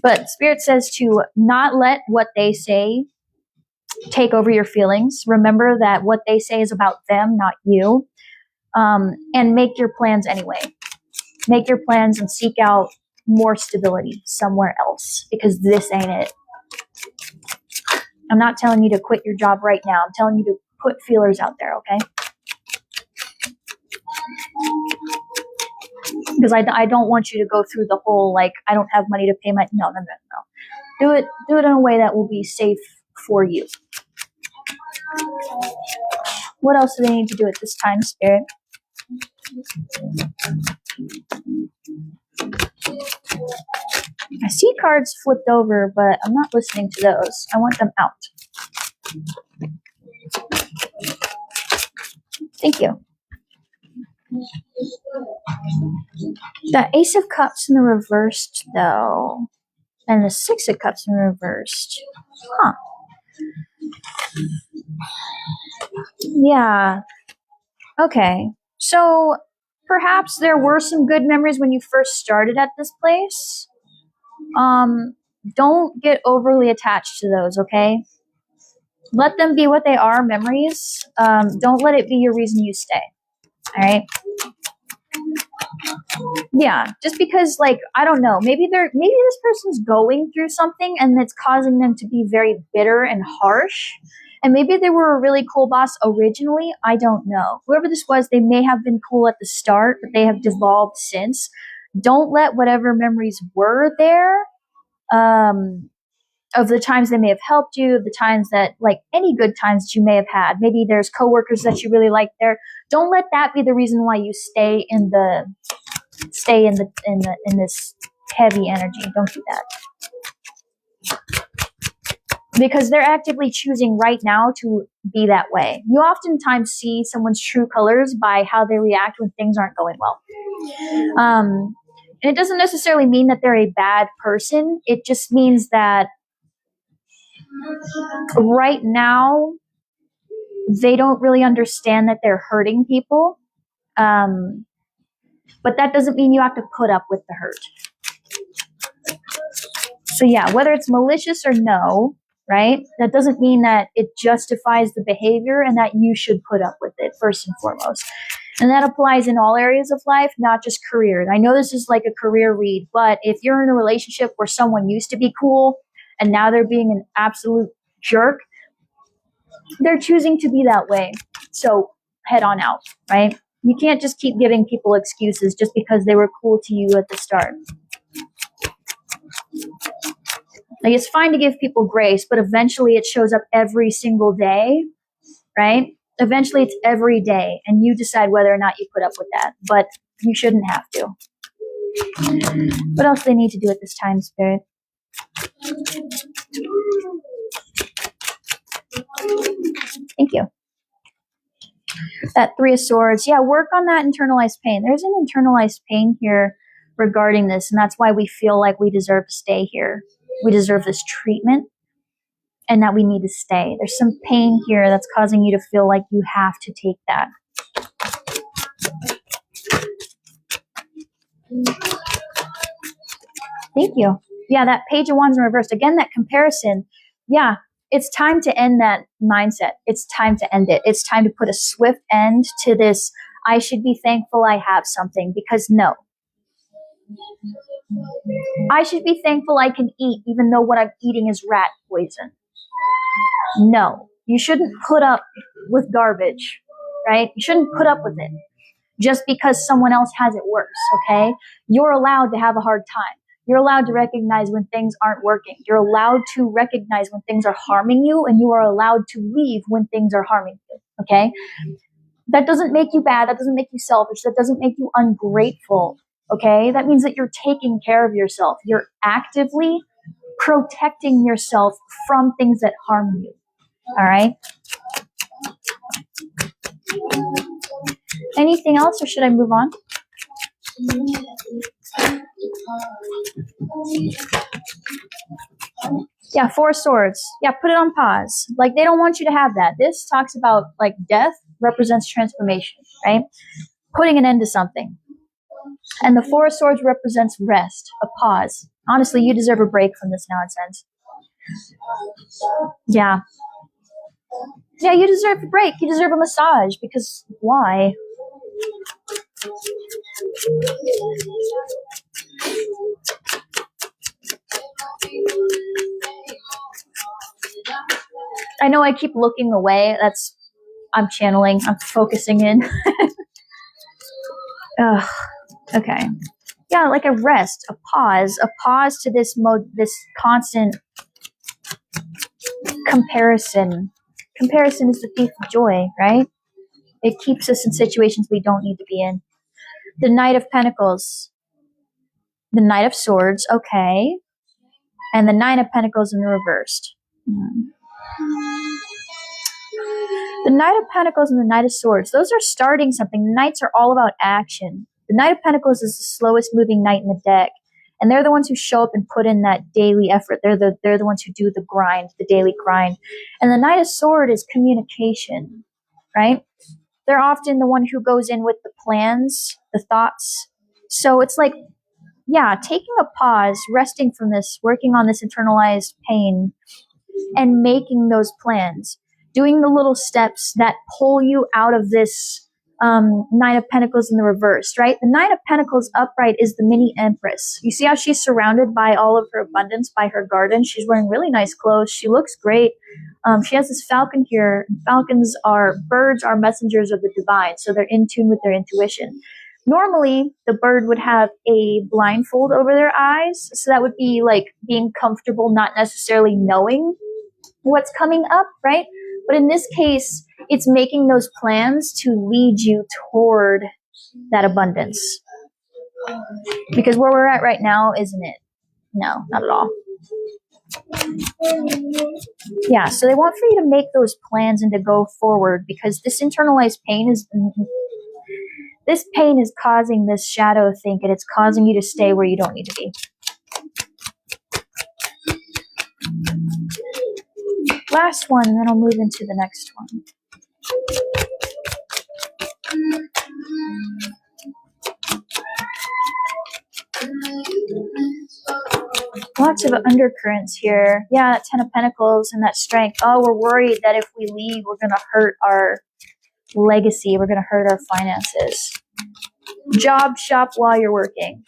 But Spirit says to not let what they say take over your feelings. Remember that what they say is about them, not you. And make your plans anyway. Make your plans and seek out more stability somewhere else because this ain't it. I'm not telling you to quit your job right now. I'm telling you to put feelers out there, okay? Because I don't want you to go through the whole, like, I don't have money to pay my... No. Do it in a way that will be safe for you. What else do they need to do at this time, Spirit? I see cards flipped over, but I'm not listening to those. I want them out. Thank you. The Ace of Cups in the reversed, though. And the 6 of Cups in reversed. Huh. Yeah. Okay. So perhaps there were some good memories when you first started at this place. Don't get overly attached to those, okay? Let them be what they are, memories. Don't let it be your reason you stay. All right? Yeah, just because, like, I don't know, maybe this person's going through something and it's causing them to be very bitter and harsh. And maybe they were a really cool boss originally. I don't know. Whoever this was, they may have been cool at the start, but they have devolved since. Don't let whatever memories were there, of the times they may have helped you, of the times that, like, any good times that you may have had. Maybe there's coworkers that you really like there. Don't let that be the reason why you stay in this heavy energy. Don't do that. Because they're actively choosing right now to be that way. You oftentimes see someone's true colors by how they react when things aren't going well. And it doesn't necessarily mean that they're a bad person. It just means that right now they don't really understand that they're hurting people. But that doesn't mean you have to put up with the hurt. So yeah, whether it's malicious or no, right? That doesn't mean that it justifies the behavior and that you should put up with it first and foremost. And that applies in all areas of life, not just career. And I know this is like a career read, but if you're in a relationship where someone used to be cool and now they're being an absolute jerk, they're choosing to be that way. So head on out, right? You can't just keep giving people excuses just because they were cool to you at the start. Like, it's fine to give people grace, but eventually it shows up every single day, right? Eventually it's every day, and you decide whether or not you put up with that, but you shouldn't have to. What else do they need to do at this time, Spirit? Thank you. That Three of Swords. Yeah, work on that internalized pain. There's an internalized pain here regarding this, and that's why we feel like we deserve to stay here. We deserve this treatment, and that we need to stay. There's some pain here that's causing you to feel like you have to take that. Thank you. Yeah, that Page of Wands in reverse. Again, that comparison. Yeah, it's time to end that mindset. It's time to end it. It's time to put a swift end to this, I should be thankful I have something, because no. I should be thankful I can eat even though what I'm eating is rat poison. No, you shouldn't put up with garbage, right? You shouldn't put up with it just because someone else has it worse, okay? You're allowed to have a hard time. You're allowed to recognize when things aren't working. You're allowed to recognize when things are harming you, and you are allowed to leave when things are harming you, okay? That doesn't make you bad. That doesn't make you selfish. That doesn't make you ungrateful, okay? That means that you're taking care of yourself. You're actively protecting yourself from things that harm you, all right? Anything else, or should I move on? Yeah, Four of Swords. Yeah, put it on pause. Like, they don't want you to have that. This talks about, like, death represents transformation, right? Putting an end to something. And the Four of Swords represents rest, a pause. Honestly, you deserve a break from this nonsense. Yeah. Yeah, you deserve a break. You deserve a massage, because why? I know I keep looking away. I'm channeling. I'm focusing in. Ugh. Okay. Yeah, like a rest, a pause to this constant comparison. Comparison is the thief of joy, right? It keeps us in situations we don't need to be in. The Knight of Pentacles. The Knight of Swords, okay. And the Nine of Pentacles in the reversed. The Knight of Pentacles and the Knight of Swords, those are starting something. The Knights are all about action. The Knight of Pentacles is the slowest moving knight in the deck. And they're the ones who show up and put in that daily effort. They're the ones who do the grind, the daily grind. And the Knight of Swords is communication, right? They're often the one who goes in with the plans, the thoughts. So it's like, yeah, taking a pause, resting from this, working on this internalized pain, and making those plans. Doing the little steps that pull you out of this Nine of Pentacles in the reverse, right? The Nine of Pentacles upright is the mini Empress. You see how she's surrounded by all of her abundance, by her garden? She's wearing really nice clothes. She looks great. She has this falcon here. Birds are messengers of the divine, so they're in tune with their intuition. Normally, the bird would have a blindfold over their eyes, so that would be like being comfortable, not necessarily knowing what's coming up, right? But in this case, it's making those plans to lead you toward that abundance. Because where we're at right now, isn't it? No, not at all. Yeah, so they want for you to make those plans and to go forward, because this internalized pain is causing this shadow think, and it's causing you to stay where you don't need to be. Last one, and then I'll move into the next one. Lots of undercurrents here. Yeah, that Ten of Pentacles and that strength. Oh, we're worried that if we leave, we're going to hurt our legacy. We're going to hurt our finances. Job shop while you're working.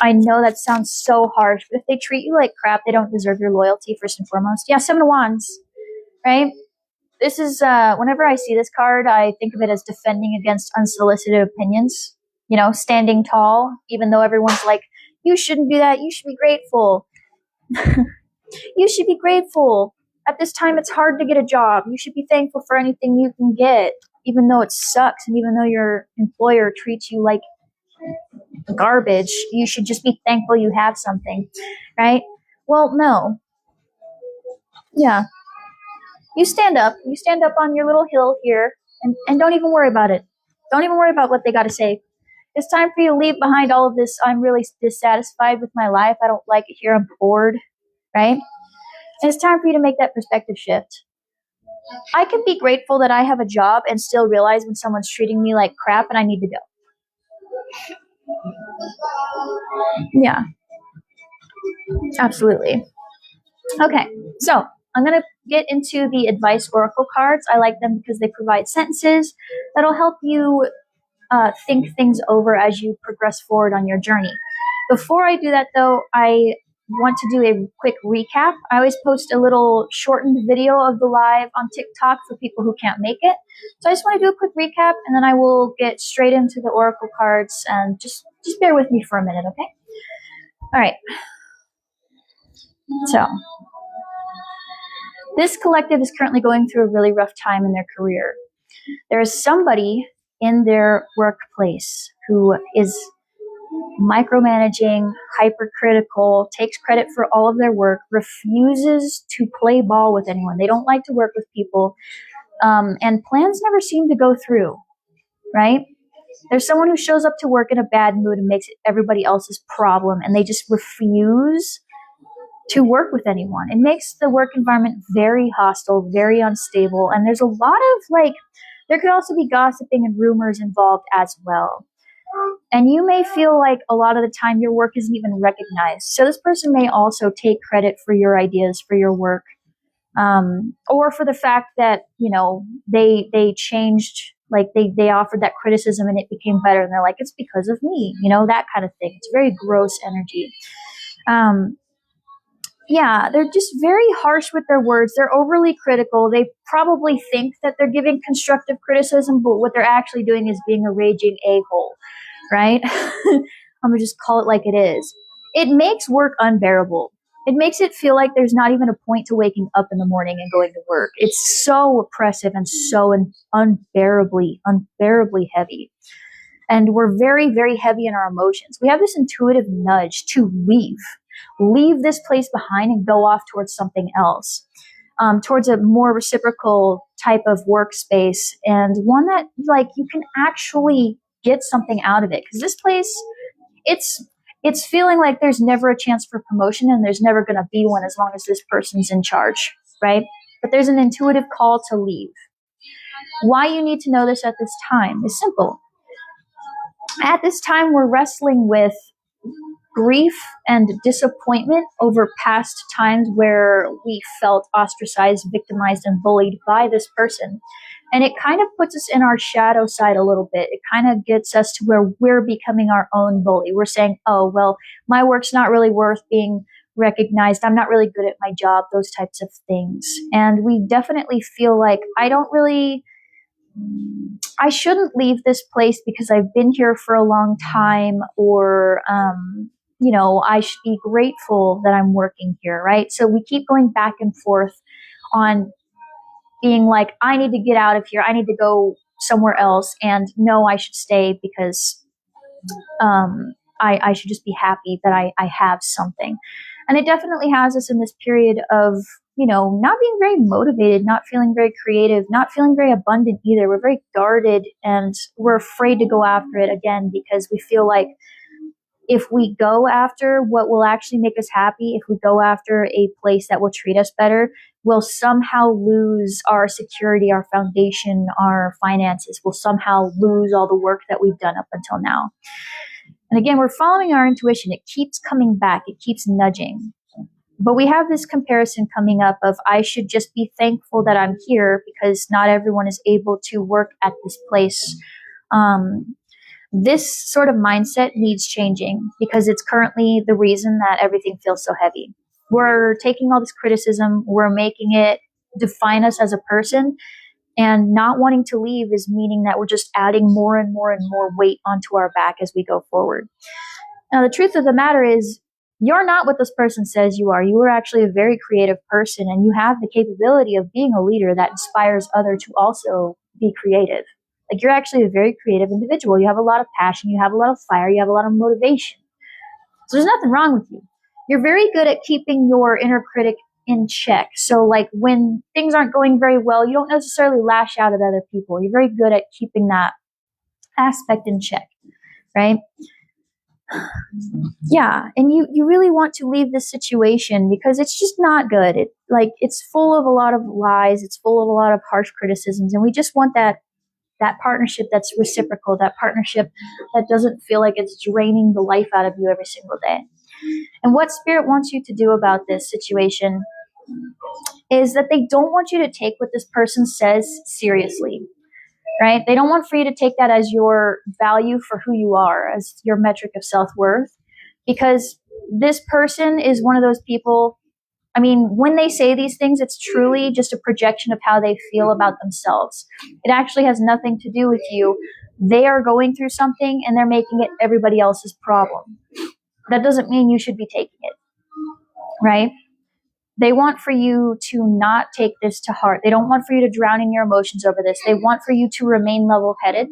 I know that sounds so harsh, but if they treat you like crap, they don't deserve your loyalty, first and foremost. Yeah, Seven of Wands, right? This is, whenever I see this card, I think of it as defending against unsolicited opinions. You know, standing tall, even though everyone's like, you shouldn't do that. You should be grateful. You should be grateful. At this time, it's hard to get a job. You should be thankful for anything you can get, even though it sucks. And even though your employer treats you like garbage, you should just be thankful you have something, right? Well, no. Yeah. You stand up on your little hill here and don't even worry about it. Don't even worry about what they got to say. It's time for you to leave behind all of this. I'm really dissatisfied with my life. I don't like it here. I'm bored, right? And it's time for you to make that perspective shift. I can be grateful that I have a job and still realize when someone's treating me like crap and I need to go. Yeah, absolutely. Okay, so I'm going to get into the advice oracle cards. I like them because they provide sentences that'll help you think things over as you progress forward on your journey. Before I do that, though, I want to do a quick recap. I always post a little shortened video of the live on TikTok for people who can't make it. So I just want to do a quick recap, and then I will get straight into the oracle cards, and just bear with me for a minute, okay? All right. So this collective is currently going through a really rough time in their career. There is somebody in their workplace who is micromanaging, hypercritical, takes credit for all of their work, refuses to play ball with anyone. They don't like to work with people, and plans never seem to go through, right? There's someone who shows up to work in a bad mood and makes it everybody else's problem, and they just refuse to work with anyone. It makes the work environment very hostile, very unstable, and there's a lot of there could also be gossiping and rumors involved as well. And you may feel like a lot of the time your work isn't even recognized. So this person may also take credit for your ideas, for your work, or for the fact that, you know, they changed, like they offered that criticism and it became better. And they're like, it's because of me, you know, that kind of thing. It's very gross energy. Yeah, they're just very harsh with their words. They're overly critical. They probably think that they're giving constructive criticism, but what they're actually doing is being a raging a-hole, right? I'm going to just call it like it is. It makes work unbearable. It makes it feel like there's not even a point to waking up in the morning and going to work. It's so oppressive and so unbearably heavy. And we're very, very heavy in our emotions. We have this intuitive nudge to leave this place behind and go off towards something else, towards a more reciprocal type of workspace, and one that like you can actually get something out of it. Because this place, it's feeling like there's never a chance for promotion, and there's never going to be one as long as this person's in charge, right? But there's an intuitive call to leave. Why you need to know this at this time is simple. At this time, we're wrestling with grief and disappointment over past times where we felt ostracized, victimized, and bullied by this person. And it kind of puts us in our shadow side a little bit. It kind of gets us to where we're becoming our own bully. We're saying, oh, well, my work's not really worth being recognized. I'm not really good at my job, those types of things. And we definitely feel like I shouldn't leave this place because I've been here for a long time, or, you know, I should be grateful that I'm working here, right? So we keep going back and forth on being like, I need to get out of here. I need to go somewhere else. And no, I should stay because I should just be happy that I have something. And it definitely has us in this period of, you know, not being very motivated, not feeling very creative, not feeling very abundant either. We're very guarded and we're afraid to go after it again because we feel like if we go after what will actually make us happy, if we go after a place that will treat us better, we'll somehow lose our security, our foundation, our finances. We'll somehow lose all the work that we've done up until now. And again, we're following our intuition. It keeps coming back. It keeps nudging. But we have this comparison coming up of I should just be thankful that I'm here because not everyone is able to work at this place. This sort of mindset needs changing because it's currently the reason that everything feels so heavy. We're taking all this criticism, we're making it define us as a person, and not wanting to leave is meaning that we're just adding more and more and more weight onto our back as we go forward. Now, the truth of the matter is, you're not what this person says you are. You are actually a very creative person, and you have the capability of being a leader that inspires others to also be creative. Like, you're actually a very creative individual. You have a lot of passion, you have a lot of fire, you have a lot of motivation. So there's nothing wrong with you. You're very good at keeping your inner critic in check. So like when things aren't going very well, you don't necessarily lash out at other people. You're very good at keeping that aspect in check, right? Yeah, and you really want to leave this situation because it's just not good. It's full of a lot of lies, it's full of a lot of harsh criticisms, and we just want that partnership that's reciprocal, that partnership that doesn't feel like it's draining the life out of you every single day. And what Spirit wants you to do about this situation is that they don't want you to take what this person says seriously, right? They don't want for you to take that as your value for who you are, as your metric of self-worth, because this person is one of those people. I mean, when they say these things, it's truly just a projection of how they feel about themselves. It actually has nothing to do with you. They are going through something and they're making it everybody else's problem. That doesn't mean you should be taking it, right? They want for you to not take this to heart. They don't want for you to drown in your emotions over this. They want for you to remain level-headed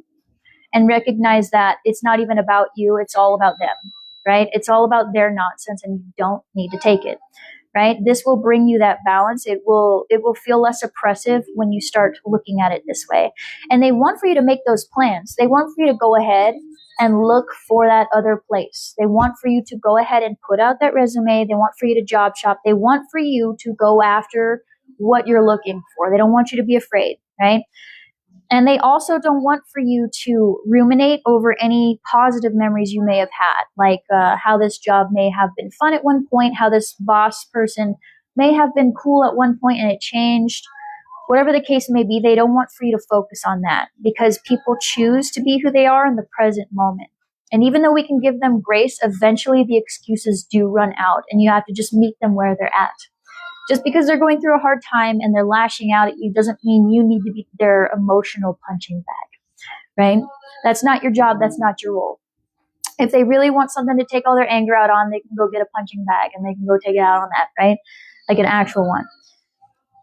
and recognize that it's not even about you. It's all about them, right? It's all about their nonsense, and you don't need to take it, right? This will bring you that balance. It will feel less oppressive when you start looking at it this way. And they want for you to make those plans. They want for you to go ahead and look for that other place. They want for you to go ahead and put out that resume. They want for you to job shop. They want for you to go after what you're looking for. They don't want you to be afraid, right? And they also don't want for you to ruminate over any positive memories you may have had, like how this job may have been fun at one point, how this boss person may have been cool at one point and it changed. Whatever the case may be, they don't want for you to focus on that because people choose to be who they are in the present moment. And even though we can give them grace, eventually the excuses do run out and you have to just meet them where they're at. Just because they're going through a hard time and they're lashing out at you doesn't mean you need to be their emotional punching bag, right? That's not your job. That's not your role. If they really want something to take all their anger out on, they can go get a punching bag and they can go take it out on that, right? Like an actual one.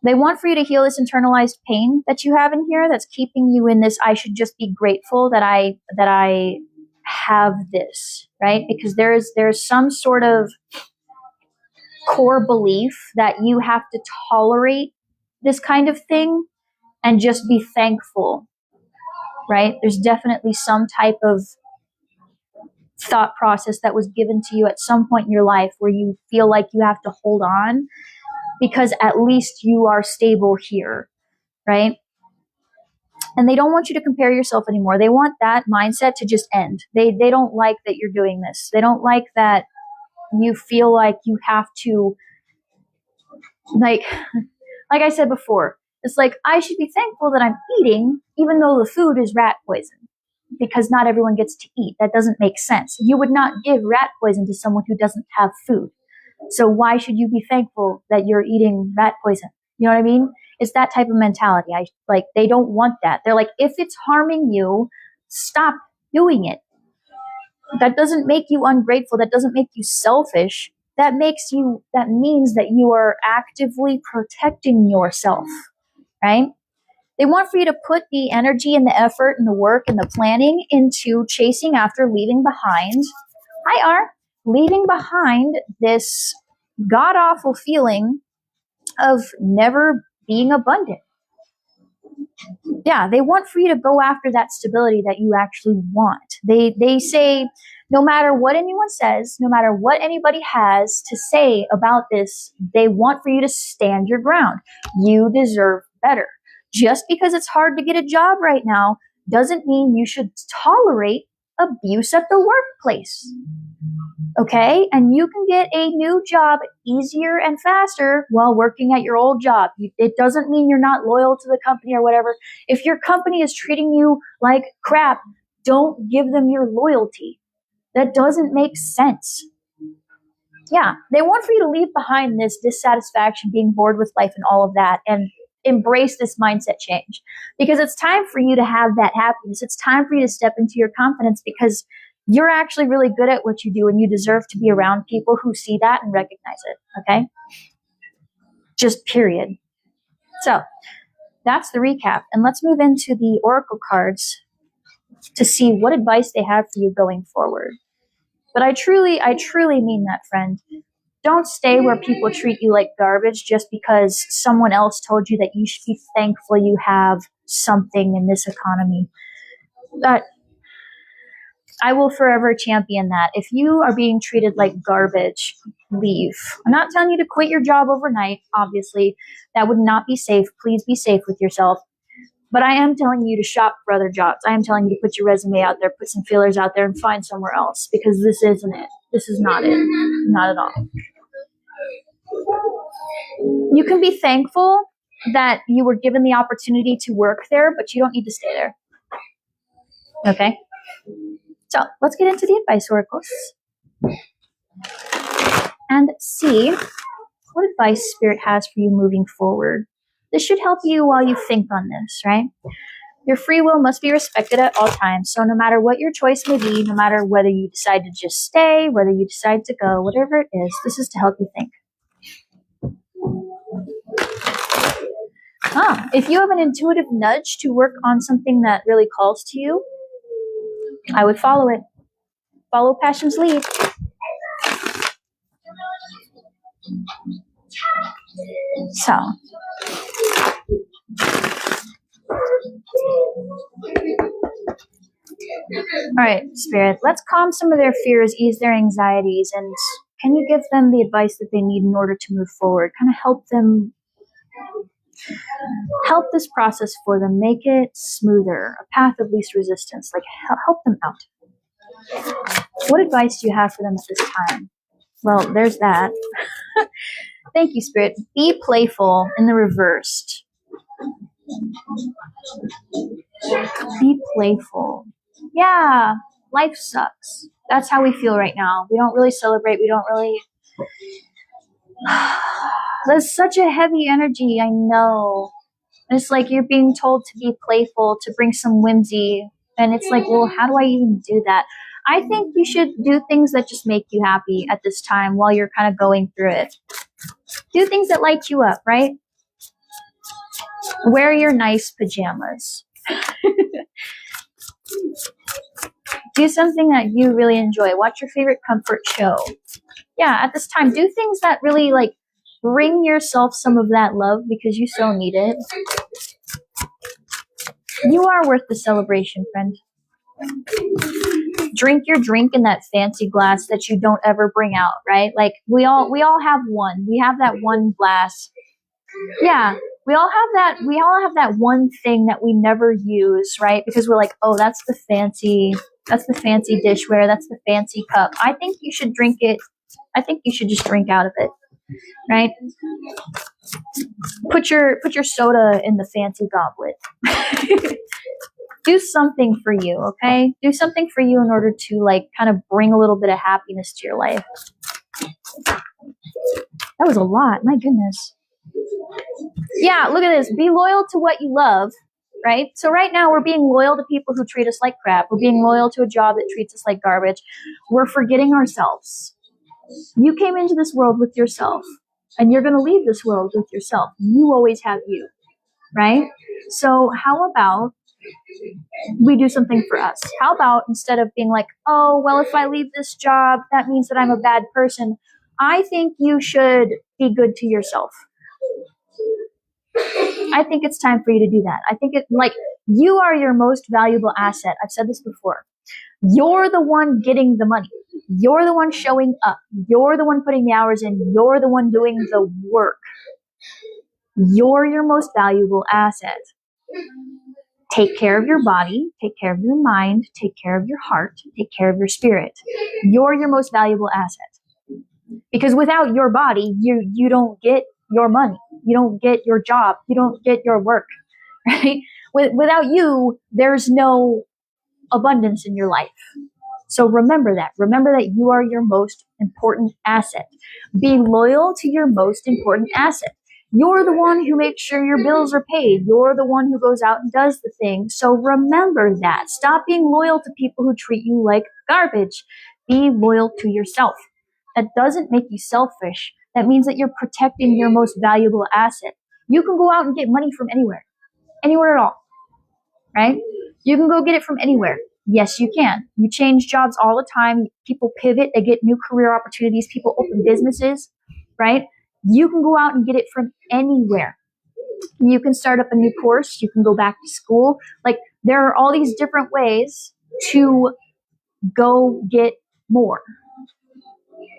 They want for you to heal this internalized pain that you have in here that's keeping you in this, I should just be grateful that I have this, right? Because there's some sort of core belief that you have to tolerate this kind of thing and just be thankful, right? There's definitely some type of thought process that was given to you at some point in your life where you feel like you have to hold on because at least you are stable here, right? And they don't want you to compare yourself anymore. They want that mindset to just end. They don't like that you're doing this. They don't like that you feel like you have to, like I said before, it's like, I should be thankful that I'm eating, even though the food is rat poison, because not everyone gets to eat. That doesn't make sense. You would not give rat poison to someone who doesn't have food. So why should you be thankful that you're eating rat poison? You know what I mean? It's that type of mentality. They don't want that. They're like, if it's harming you, stop doing it. That doesn't make you ungrateful. That doesn't make you selfish. That means that you are actively protecting yourself, right? They want for you to put the energy and the effort and the work and the planning into chasing after leaving behind leaving behind this god-awful feeling of never being abundant. Yeah, they want for you to go after that stability that you actually want. They say, no matter what anyone says, no matter what anybody has to say about this, they want for you to stand your ground. You deserve better. Just because it's hard to get a job right now doesn't mean you should tolerate abuse at the workplace. Okay? And you can get a new job easier and faster while working at your old job. It doesn't mean you're not loyal to the company or whatever. If your company is treating you like crap, don't give them your loyalty. That doesn't make sense. Yeah, they want for you to leave behind this dissatisfaction, being bored with life and all of that, and embrace this mindset change. Because it's time for you to have that happiness. It's time for you to step into your confidence, because you're actually really good at what you do, and you deserve to be around people who see that and recognize it, okay? Just period. So that's the recap. And let's move into the oracle cards to see what advice they have for you going forward. But I truly mean that, friend. Don't stay where people treat you like garbage just because someone else told you that you should be thankful you have something in this economy. That I will forever champion that. If you are being treated like garbage, leave. I'm not telling you to quit your job overnight, obviously. That would not be safe. Please be safe with yourself. But I am telling you to shop for other jobs. I am telling you to put your resume out there, put some feelers out there, and find somewhere else, because this isn't it. This is not it. Not at all. You can be thankful that you were given the opportunity to work there, but you don't need to stay there. Okay? So let's get into the advice oracles and see what advice Spirit has for you moving forward. This should help you while you think on this, right? Your free will must be respected at all times. So no matter what your choice may be, no matter whether you decide to just stay, whether you decide to go, whatever it is, this is to help you think. If you have an intuitive nudge to work on something that really calls to you, I would follow it. Follow passion's lead. So, all right, Spirit, let's calm some of their fears, ease their anxieties, and can you give them the advice that they need in order to move forward? Kind of help this process for them, make it smoother, a path of least resistance, like help them out. What advice do you have for them at this time? Well, there's that. Thank you, Spirit. Be playful in the reversed. Be playful. Yeah, life sucks. That's how we feel right now. We don't really celebrate. We don't really... There's such a heavy energy, I know. It's like you're being told to be playful, to bring some whimsy. And it's like, well, how do I even do that? I think you should do things that just make you happy at this time while you're kind of going through it. Do things that light you up, right? Wear your nice pajamas. Do something that you really enjoy. Watch your favorite comfort show. Yeah, at this time, do things that really, like, bring yourself some of that love because you so need it. You are worth the celebration, friend. Drink your drink in that fancy glass that you don't ever bring out, right? Like, we all have one. We have that one glass. Yeah, we all have that one thing that we never use, right? Because we're like, oh, that's the fancy dishware, that's the fancy cup. I think you should drink it. I think you should just drink out of it, right? Put your soda in the fancy goblet. Do something for you, okay? Do something for you in order to, like, kind of bring a little bit of happiness to your life. That was a lot. My goodness. Yeah, look at this. Be loyal to what you love, right? So right now we're being loyal to people who treat us like crap. We're being loyal to a job that treats us like garbage. We're forgetting ourselves. You came into this world with yourself, and you're going to leave this world with yourself. You always have you, right? So how about we do something for us? How about instead of being like, oh, well, if I leave this job, that means that I'm a bad person. I think you should be good to yourself. I think it's time for you to do that. I think you are your most valuable asset. I've said this before. You're the one getting the money. You're the one showing up. You're the one putting the hours in. You're the one doing the work. You're your most valuable asset. Take care of your body, take care of your mind, take care of your heart, take care of your spirit. You're your most valuable asset. Because without your body, you don't get your money. You don't get your job. You don't get your work, right? Without you, there's no abundance in your life. So remember that. Remember that you are your most important asset. Be loyal to your most important asset. You're the one who makes sure your bills are paid. You're the one who goes out and does the thing. So remember that. Stop being loyal to people who treat you like garbage. Be loyal to yourself. That doesn't make you selfish. That means that you're protecting your most valuable asset. You can go out and get money from anywhere at all, right? You can go get it from anywhere. Yes, you can. You change jobs all the time. People pivot. They get new career opportunities. People open businesses, right? You can go out and get it from anywhere. You can start up a new course. You can go back to school. Like, there are all these different ways to go get more.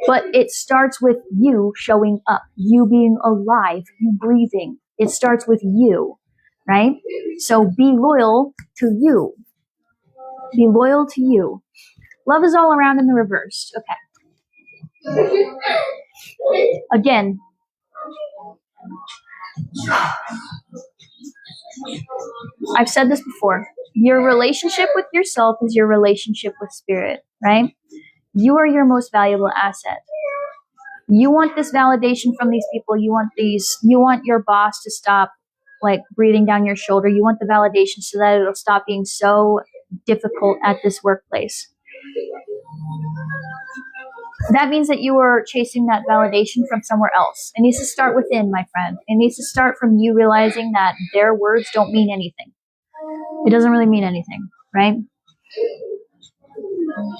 But it starts with you showing up, you being alive, you breathing. It starts with you, right? So be loyal to you. Be loyal to you. Love is all around in the reverse. Okay. Again, I've said this before. Your relationship with yourself is your relationship with spirit, right? You are your most valuable asset. You want this validation from these people. You want your boss to stop like breathing down your shoulder. You want the validation so that it'll stop being so difficult at this workplace. That means that you are chasing that validation from somewhere else. It needs to start within, my friend. It needs to start from you realizing that their words don't mean anything. It doesn't really mean anything, right?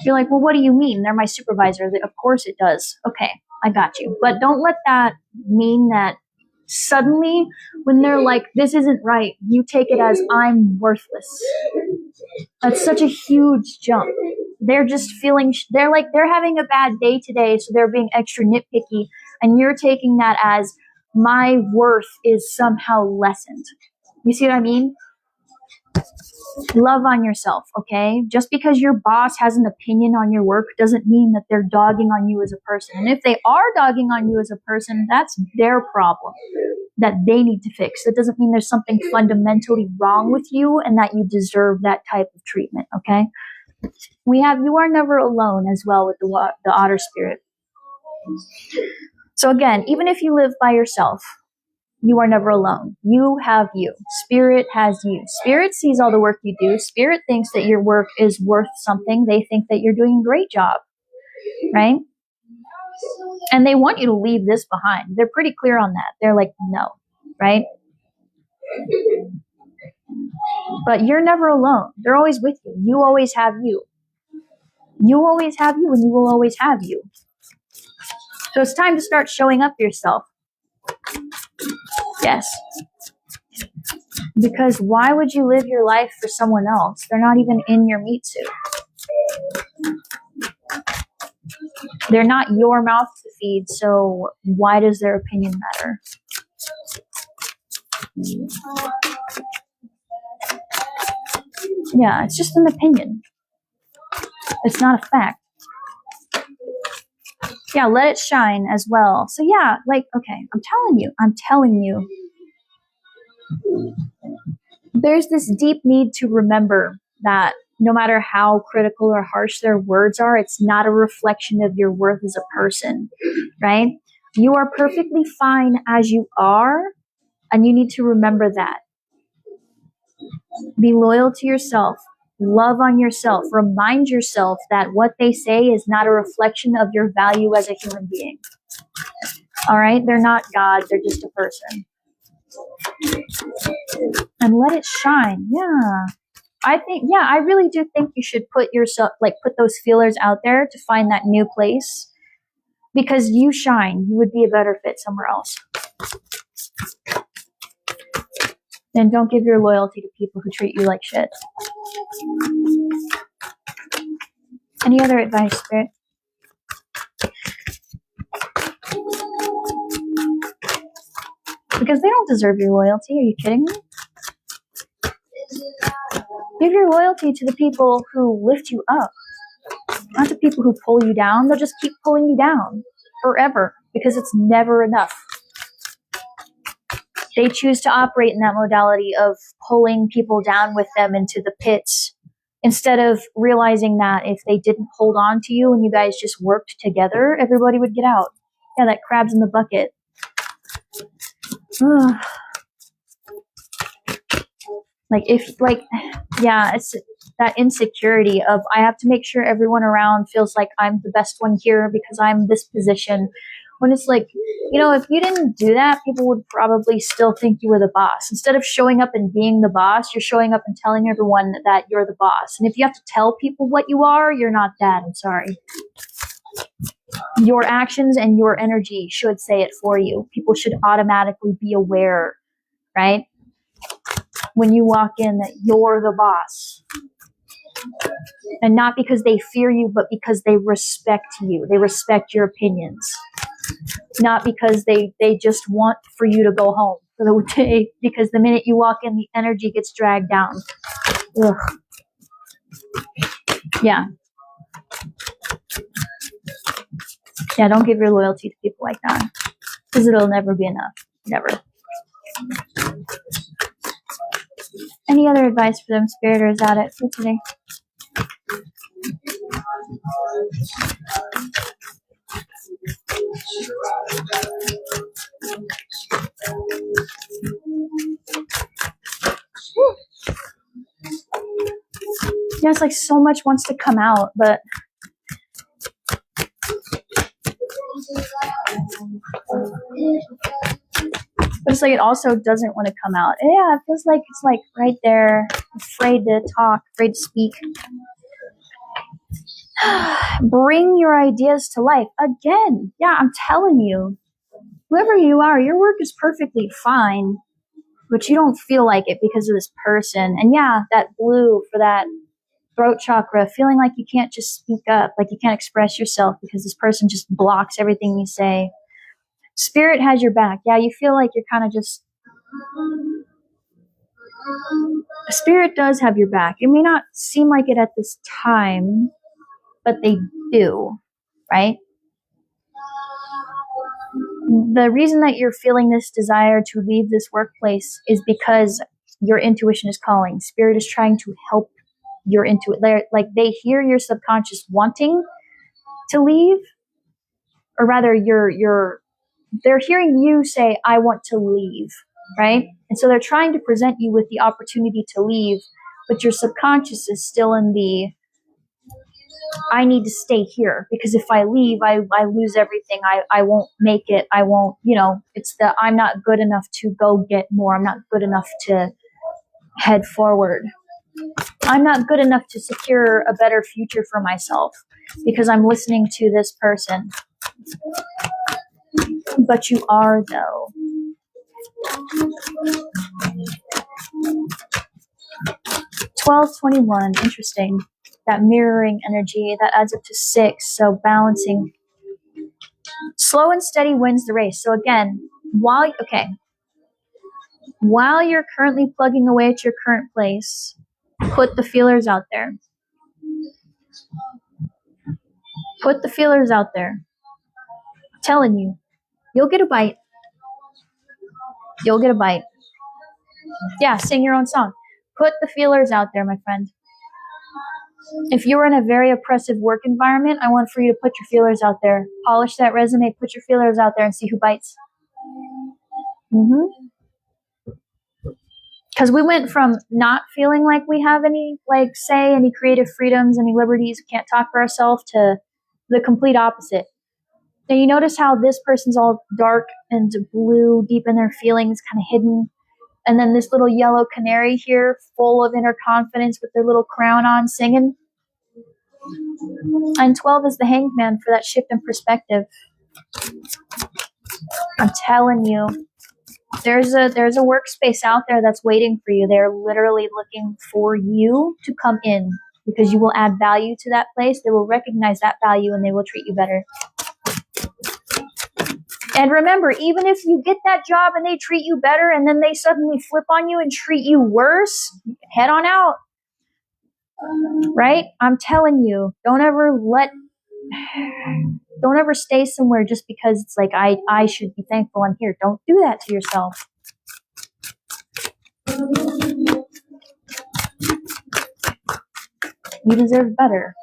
You're like, well, what do you mean? They're my supervisor. Of course it does. Okay, I got you. But don't let that mean that suddenly when they're like, this isn't right, you take it as I'm worthless. That's such a huge jump. They're just feeling, they're having a bad day today, so they're being extra nitpicky, and you're taking that as my worth is somehow lessened. You see what I mean? Love on yourself, okay? Just because your boss has an opinion on your work doesn't mean that they're dogging on you as a person. And if they are dogging on you as a person, that's their problem that they need to fix. That doesn't mean there's something fundamentally wrong with you and that you deserve that type of treatment, okay? We have you are never alone as well with the otter spirit. So again, even if you live by yourself, you are never alone. You have you. Spirit has you. Spirit sees all the work you do. Spirit thinks that your work is worth something. They think that you're doing a great job, right? And they want you to leave this behind. They're pretty clear on that. They're like, no, right? But you're never alone. They're always with you. You always have you. You always have you, and you will always have you. So it's time to start showing up yourself. Yes. Because why would you live your life for someone else? They're not even in your meat suit. They're not your mouth to feed, so why does their opinion matter? Yeah, it's just an opinion. It's not a fact. Yeah, let it shine as well. So yeah, like, okay, I'm telling you, there's this deep need to remember that no matter how critical or harsh their words are, it's not a reflection of your worth as a person, right? You are perfectly fine as you are, and you need to remember that. Be loyal to yourself. Love on yourself. Remind yourself that what they say is not a reflection of your value as a human being. All right? They're not God. They're just a person. And let it shine. Yeah. I really do think you should put those feelers out there to find that new place. Because you shine. You would be a better fit somewhere else. Then don't give your loyalty to people who treat you like shit. Any other advice, Spirit? Because they don't deserve your loyalty. Are you kidding me? Give your loyalty to the people who lift you up, not the people who pull you down. They'll just keep pulling you down forever because it's never enough. They choose to operate in that modality of pulling people down with them into the pits instead of realizing that if they didn't hold on to you and you guys just worked together, everybody would get out. Yeah, that crab's in the bucket. It's that insecurity of I have to make sure everyone around feels like I'm the best one here because I'm this position. When it's like, if you didn't do that, people would probably still think you were the boss. Instead of showing up and being the boss, you're showing up and telling everyone that you're the boss. And if you have to tell people what you are, you're not that. I'm sorry. Your actions and your energy should say it for you. People should automatically be aware, right? When you walk in that you're the boss. And not because they fear you, but because they respect you. They respect your opinions. Not because they just want for you to go home for the day, because the minute you walk in, the energy gets dragged down. Ugh. Yeah. Yeah, don't give your loyalty to people like that, because it'll never be enough. Never. Any other advice for them, Spirit, or is that it for today? Yeah, it's like so much wants to come out, but it's like it also doesn't want to come out. Yeah, it feels like it's like right there, afraid to talk, afraid to speak. Bring your ideas to life. Again, yeah, I'm telling you, whoever you are, your work is perfectly fine, but you don't feel like it because of this person. And yeah, that blue for that throat chakra, feeling like you can't just speak up, like you can't express yourself because this person just blocks everything you say. Spirit has your back. Yeah, you feel like you're kind of just... Spirit does have your back. It may not seem like it at this time, but they do, right? The reason that you're feeling this desire to leave this workplace is because your intuition is calling. Spirit is trying to help your intuition. Like they hear your subconscious wanting to leave, or rather they're hearing you say, I want to leave, right? And so they're trying to present you with the opportunity to leave, but your subconscious is still in the, I need to stay here because if I leave, I lose everything. I won't make it. I won't, it's the, I'm not good enough to go get more. I'm not good enough to head forward. I'm not good enough to secure a better future for myself because I'm listening to this person. But you are, though. $12.21, interesting. That mirroring energy, that adds up to 6, so balancing. Slow and steady wins the race. So again, while you're currently plugging away at your current place, put the feelers out there. Put the feelers out there. I'm telling you, you'll get a bite. You'll get a bite. Yeah, sing your own song. Put the feelers out there, my friend. If you're in a very oppressive work environment, I want for you to put your feelers out there. Polish that resume, put your feelers out there and see who bites. Because we went from not feeling like we have any, any creative freedoms, any liberties, we can't talk for ourselves, to the complete opposite. Now you notice how this person's all dark and blue, deep in their feelings, kind of hidden. And then this little yellow canary here, full of inner confidence with their little crown on, singing. And 12 is the hanged man for that shift in perspective. I'm telling you, there's a workspace out there that's waiting for you. They're literally looking for you to come in because you will add value to that place. They will recognize that value and they will treat you better. And remember, even if you get that job and they treat you better and then they suddenly flip on you and treat you worse, head on out. right? I'm telling you, don't ever stay somewhere just because it's like, I should be thankful I'm here. Don't do that to yourself. You deserve better.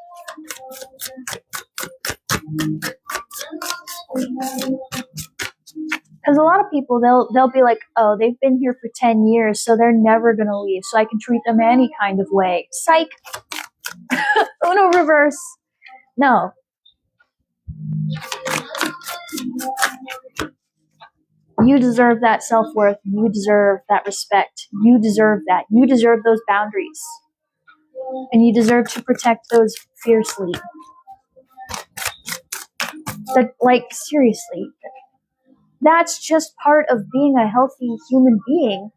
Because a lot of people, they'll be like, oh, they've been here for 10 years, so they're never going to leave, so I can treat them any kind of way. Psych. Uno reverse. No. You deserve that self-worth. You deserve that respect. You deserve that. You deserve those boundaries. And you deserve to protect those fiercely. But, like, seriously, that's just part of being a healthy human being,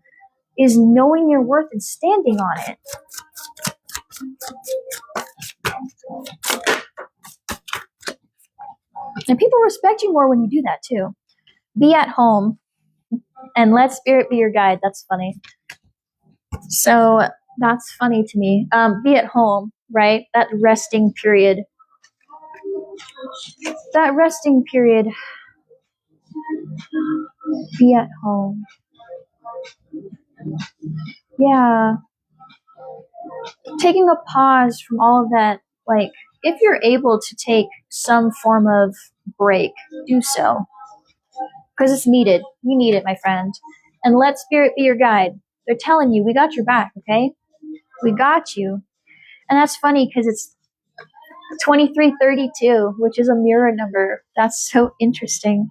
is knowing your worth and standing on it. And people respect you more when you do that too. Be at home and let spirit be your guide. That's funny. So that's funny to me. Be at home, right? That resting period. That resting period. Be at home. Yeah. Taking a pause from all of that, like, if you're able to take some form of break, do so. Because it's needed. You need it, my friend. And let spirit be your guide. They're telling you, we got your back, okay? We got you. And that's funny because it's 2332, which is a mirror number. That's so interesting.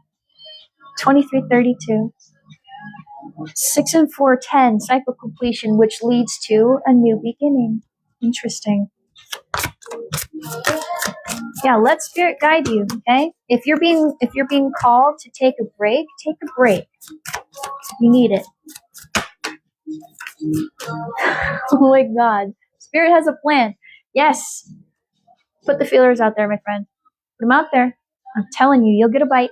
2332. 6 and 4, 10, cycle completion, which leads to a new beginning. Interesting. Yeah, let spirit guide you, okay? If you're being called to take a break, take a break. You need it. Oh my God. Spirit has a plan. Yes. Put the feelers out there, my friend. Put them out there. I'm telling you, you'll get a bite.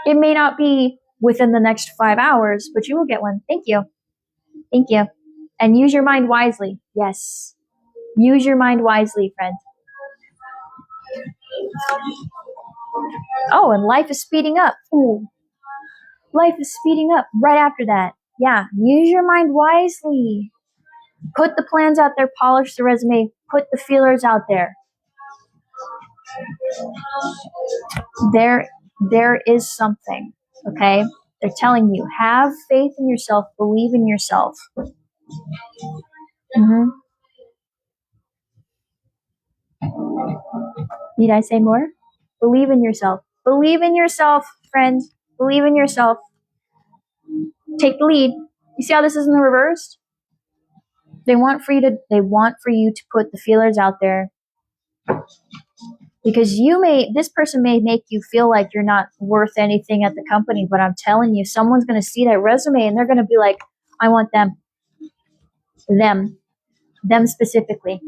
It may not be within the next 5 hours, but you will get one. Thank you. Thank you. And use your mind wisely. Yes. Use your mind wisely, friend. Oh, and life is speeding up. Ooh. Life is speeding up right after that. Yeah. Use your mind wisely. Put the plans out there, polish the resume, put the feelers out there. There is something, okay? They're telling you, have faith in yourself, believe in yourself. Mm-hmm. Need I say more? Believe in yourself. Believe in yourself, friend. Believe in yourself. Take the lead. You see how this is in the reverse? They want for you to put the feelers out there. Because this person may make you feel like you're not worth anything at the company, but I'm telling you, someone's going to see that resume and they're going to be like, I want them. Them specifically.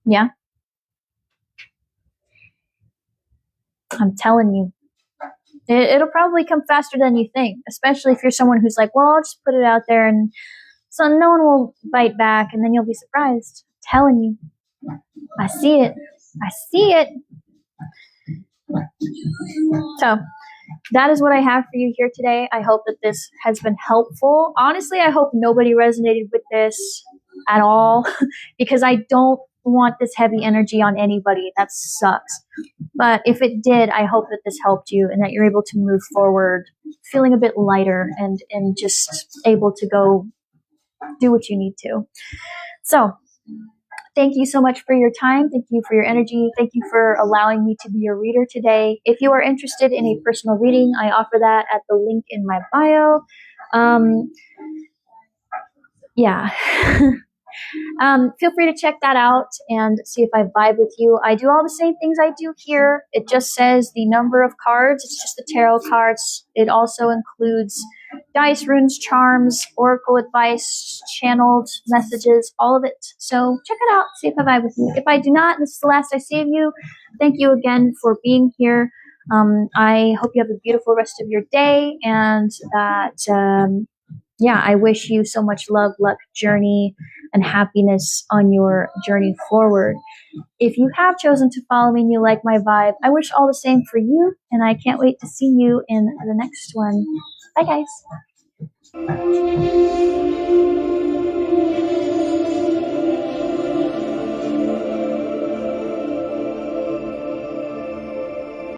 Yeah. I'm telling you. It'll probably come faster than you think, especially if you're someone who's like, well, I'll just put it out there and so no one will bite back and then you'll be surprised. I'm telling you. I see it. I see it. So that is what I have for you here today. I hope that this has been helpful. Honestly, I hope nobody resonated with this at all because I don't want this heavy energy on anybody. That sucks. But if it did, I hope that this helped you and that you're able to move forward feeling a bit lighter and just able to go do what you need to. So thank you so much for your time. Thank you for your energy. Thank you for allowing me to be your reader today. If you are interested in a personal reading, I offer that at the link in my bio. Yeah. Feel free to check that out and see if I vibe with you. I do all the same things I do here. It just says the number of cards. It's just the tarot cards. It also includes dice, runes, charms, oracle advice, channeled messages, all of it. So check it out. See if I vibe with you. If I do not, this is the last I see of you. Thank you again for being here. I hope you have a beautiful rest of your day and that yeah, I wish you so much love, luck, journey, and happiness on your journey forward. If you have chosen to follow me and you like my vibe, I wish all the same for you, and I can't wait to see you in the next one. Bye, guys.